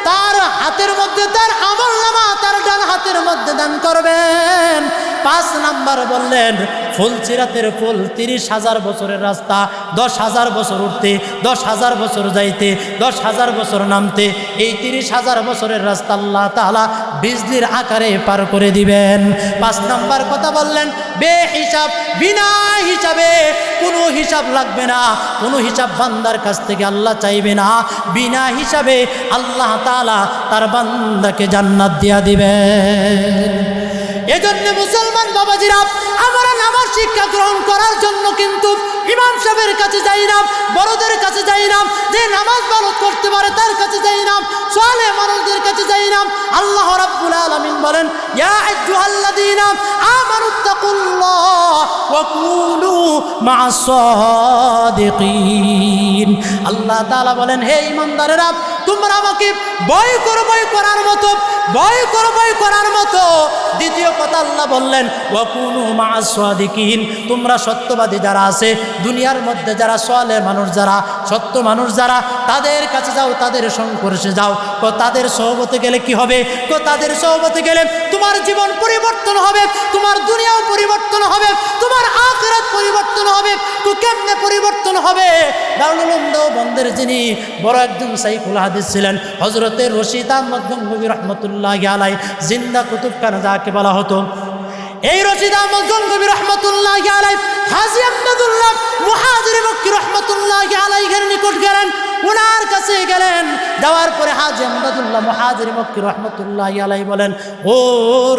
তার হাতের মধ্যে তার আমলনামা তার ডান হাতের মধ্যে দান করবেন। পাঁচ নাম্বার বললেন ফুলসিরাতের ফুল 30,000 বছরের রাস্তা, 10,000 বছর উঠতে, 10,000 বছর যাইতে, 10,000 বছর নামতে, এই 30,000 বছরের রাস্তা আল্লাহ তাআলা বিজলির আকারে পার করে দিবেন। পাঁচ নাম্বার কথা বললেন বেহিসাব, বিনা হিসাবে, কোনো হিসাব লাগবে না, কোনো হিসাব বান্দার কাছ থেকে আল্লাহ চাইবে না, বিনা হিসাবে আল্লাহ তাআলা তার বান্দাকে জান্নাত দিয়া দিবেন। এজন্য মুসলমান বাবাজিরা আমরা নামাজ শিক্ষা গ্রহণ করার জন্য কিন্তু ইমাম সাহেবের কাছে যাই না, বড়দের কাছে যাই না, যে নামাজ ভালো করতে পারে তার কাছে যাই না, সালেহ মানুষদের কাছে যাই না। আল্লাহ রাব্বুল আলামিন বলেন ইয়া আইয়ুহাল্লাযীনা আমানুত্তাকুল্লাহ ওয়া কুনু মা'আস সাদিকিন। আল্লাহ তাআলা বলেন হে ঈমানদারেরা তোমরা আমাকে ভয় করার মতো, ভয় করার মতো। দ্বিতীয় কথা আল্লাহ বললেন ওয়া কুনু মা'আস সাদিকিন, তোমরা সত্যবাদী যারা আছে দুনিয়ার মধ্যে, যারা সালেহ মানুষ, যারা সত্য মানুষ, যারা তাদের কাছে যাও, তাদের সংস্পর্শে যাও। তাদের সোহবতে গেলে কি হবে? তাদের সোহবতে গেলে তোমার জীবন পরিবর্তন হবে, তোমার দুনিয়াও পরিবর্তন হবে, তোমার আখিরাত পরিবর্তন হবে। তো কেমনে পরিবর্তন হবে? দারুল উলুম দেওবন্দের যিনি বড় একজন শাইখুল হাদিস ছিলেন হযরতে রশিদ আহমদ গঙ্গোহী রাহমাতুল্লাহি আলাইহি, জিন্দা কুতুবখানা যাকে বলা হতো, এই রশিদ আহমদ গঙ্গোহী রাহমাতুল্লাহি আলাইহি হাজী আহমদুল্লাহ মুহাজির মক্কি রাহমাতুল্লাহি আলাইহির নিকট নিকট গেলেন, ওনার কাছে গেলেন। যাওয়ার পরে হাজী আমদাদুল্লাহ মুহাজির মক্কি রহমতুল্লাহি আলাইহি বলেন, ও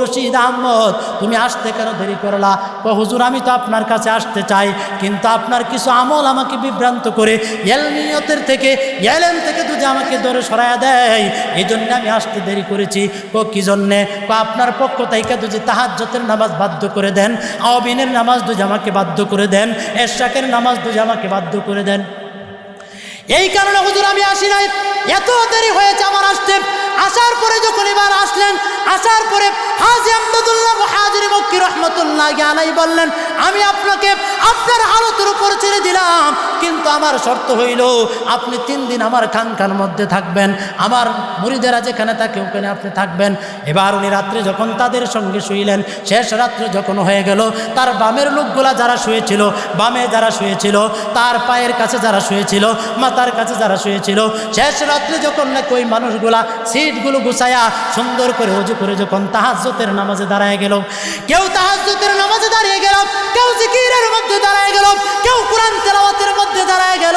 রশিদ আহমদ, তুমি আসতে কেন দেরি করলা? হুজুর, আমি তো আপনার কাছে আসতে চাই, কিন্তু আপনার কিছু আমল আমাকে বিভ্রান্ত করে এলমিয়তের থেকে এলেম থেকে যদি আমাকে ধরে সরাইয়া দেয়, এই জন্য আমি আসতে দেরি করেছি। কি জন্যে? আপনার পক্ষ থেকে যদি তাহাজ্জুদের নামাজ বাধ্য করে দেন, আওয়াবিনের নামাজ যদি আমাকে বাধ্য করে দেন, এশরাকের নামাজ যদি আমাকে বাধ্য করে দেন, এই কারণে হুজুর আমি আসি নাই, এত দেরি হয়েছে আমার আসতে। আসার পরে যখন এবার আসলেন, আসার পরে হাজী আমদাদুল্লাহ মুহাজির মক্কি রহমতুল্লাহি আলাইহি বললেন, আমি আপনাকে আপনার হালতের উপর ছেড়ে দিলাম, কিন্তু আমার শর্ত হইল আপনি 3 দিন আমার খানকার মধ্যে থাকবেন, আমার মুরিদেরা যেখানে থাকে ওখানে আপনি থাকবেন। এবার উনি রাত্রে যখন তাদের সঙ্গে শুইলেন, শেষ রাত্রে যখন হয়ে গেল, তার বামের লোকগুলা যারা শুয়েছিল, বামে যারা শুয়েছিল, তার পায়ের কাছে যারা শুয়েছিল, মাথার কাছে যারা শুয়েছিল, শেষ রাত্রে যখন নাকি ওই মানুষগুলা সিটগুলো গুছায়া সুন্দর করে ওযু করে যখন তাহাজ্জুদের নামাজে দাঁড়ায় গেল, কেউ তাহাজ্জুদের নামাজে দাঁড়িয়ে গেল, কেউ জিকিরের মধ্যে দাঁড়ায় গেল, কেউ কোরআন তেলাওয়াতের মধ্যে দাঁড়ায় গেল।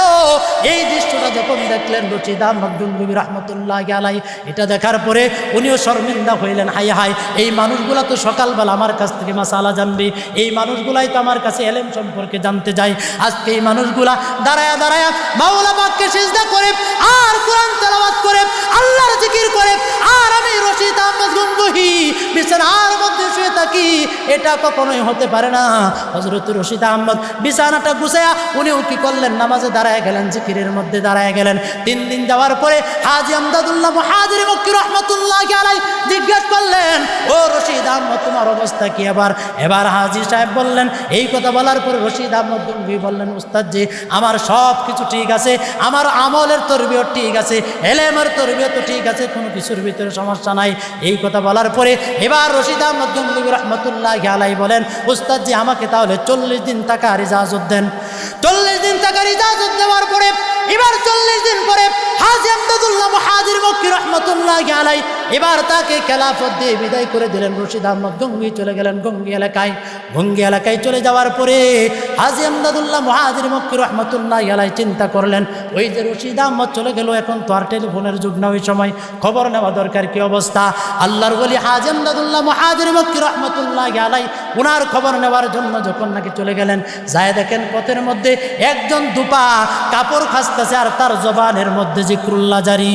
এই দৃশ্যটা যখন দেখলেন রশিদ আহমদ গঙ্গোহী রাহমাতুল্লাহি আলাইহি, এটা দেখার পরে উনিও শর্মিন্দা হইলেন, হাই হাই, এই মানুষগুলা তো সকালবেলা আমার কাছ থেকে মাসালা জানবে, এই মানুষগুলাই তো আমার কাছে এলেম সম্পর্কে জানতে যায়। আজকে এই মানুষগুলা দাঁড়ায়া দাঁড়ায়া মাওলা পাককে সিজদা করে আর কোরআন তেলাওয়াত করে আল্লাহর জিকির করে, আর আমি রশিদ আহমদ গঙ্গোহী বিছানার মধ্যে শুয়ে থাকি, এটা কখনোই হতে পারে না। হযরত রশিদ আহমদ বিছানাটা গুছায়া উনিও কি করলেন? নামাজে দাঁড়ায় গেলেন, জিকিরের মধ্যে দাঁড়ায় গেলেন। 3 দিন যাওয়ার পরে হাজী আমদাদুল্লাহ মুহাজির মক্কি রহমতুল্লাহি আলাইহি জিজ্ঞেস করলেন, ও রশিদ আহমদ, তোমার অবস্থা কি? এবার হাজী সাহেব বললেন, এই কথা বলার পরে রশিদ আহমদ গঙ্গোহী বললেন, উস্তাদ জি, আমার সব কিছু ঠিক আছে, আমার আমলের তরবিয়ত ঠিক আছে, এলেমের তরবিয়ত ঠিক আছে, কোনো কিছুর ভিতরে সমস্যা নাই। এই কথা বলার পরে এবার রশিদ আহমদ গঙ্গোহী রাহমাতুল্লাহি আলাইহি বলেন, উস্তাদ জি, আমাকে তাহলে 40 দিন টাকার ইজাজত দেন। 40 দিন টাকার ইজাজত দেওয়ার পরে এবার 40 দিন পরে হাজী আমদাদুল্লাহ মুহাজির মক্কি রহমতুল্লাহি আলাইহি এবার তাকে খেলাফত দিয়ে বিদায় করে দিলেন। রশিদ আহমদ গঙ্গোহী চলে গেলেন গঙ্গি এলাকায়। গঙ্গি এলাকায় চলে যাওয়ার পরে হাজী আমদাদুল্লাহ মুহাজির মক্কি রহমতুল্লাহি আলাইহি চিন্তা করলেন, ওই যে রশিদ আহমদ চলে গেল, এখন তো আর টেলিফোনের যুগ না, ওই সময় খবর নেওয়া দরকার, কি অবস্থা। আল্লাহর ওলি হাজী আমদাদুল্লাহ মুহাজির মক্কি রহমতুল্লাহি আলাইহি উনার খবর নেওয়ার জন্য যখন নাকি চলে গেলেন, যায় দেখেন পথের মধ্যে একজন দুপা কাপড় খাসতেছে আর তার জবানের মধ্যে জিক্রুল্লাহ জারি।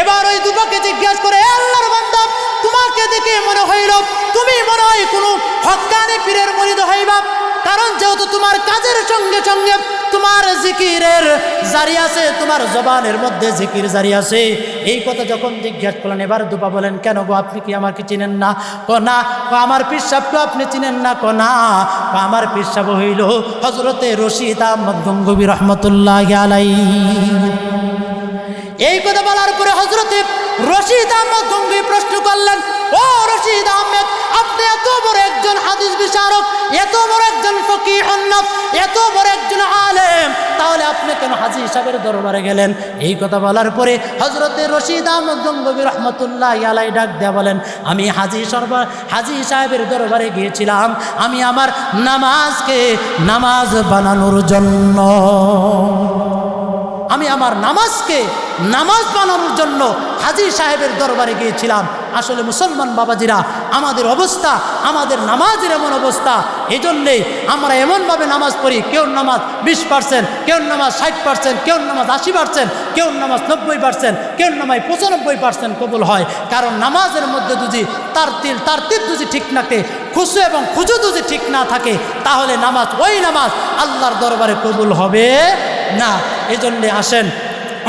এবার ওই দুপাকে জিজ্ঞেস করে, আল্লাহর বান্দা, তোমাকে দেখে মনে হইল তুমি মনে হয় কোনো হক্কানি পীরের মুরিদ হইবা, কারণ যেহেতু তোমার কাজের সঙ্গে সঙ্গে তোমার জিকিরের জারি আছে, তোমার জবানের মধ্যে জিকির জারি আছে। এই কথা যখন জিজ্ঞাসা করলেন, এবার দুপা বলেন, কেন গো, আপনি কি আমাকে চিনেন না? না। আমার পীর সাহেবকে আপনি চিনেন না? না। আমার পীর সাহেব হইল হযরতে রশিদ আহমদ গঙ্গোহী রাহমাতুল্লাহি আলাইহি। এই কথা বলার পরে হযরতে রশিদ আহমদ গঙ্গোহী প্রশ্ন করলেন, ও রশিদ আহমেদ, আপনি এত বড় একজন হাদিস বিচারক, এত বড় একজন ফকিহ উন্নত, এত বড় একজন আলেম, তাহলে আপনি কেন হাজী সাহেবের দরবারে গেলেন? এই কথা বলার পরে হযরতে রশিদ আহমদ গঙ্গোহী রাহমাতুল্লাহি আলাইহি ডাক দেয়া বলেন, আমি হাজী সাহেবের দরবারে গিয়েছিলাম, আমি আমার নামাজকে নামাজ বানানোর জন্য, আমি আমার নামাজকে নামাজ বানানোর জন্য হাজী সাহেবের দরবারে গিয়েছিলাম। আসলে মুসলমান বাবাজিরা, আমাদের অবস্থা, আমাদের নামাজের এমন অবস্থা, এই জন্যে আমরা এমনভাবে নামাজ পড়ি, কেউ নামাজ 20%, কেউ নামাজ 60%, কেউ নামাজ 80%, কেউ নামাজ 90%, কেউ নামাজ 95% কবুল হয়। কারণ নামাজের মধ্যে যদি তারতিব যদি ঠিক না থাকে, খুশু এবং খুজু যদি ঠিক না থাকে, তাহলে নামাজ ওই নামাজ আল্লাহর দরবারে কবুল হবে না। এজন্যে আসেন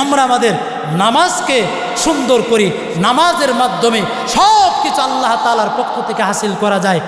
আমরা আমাদের নামাজকে সুন্দর করি, নামাজের মাধ্যমে সব কিছু আল্লাহ তাআলার পক্ষ থেকে হাসিল করা যায়।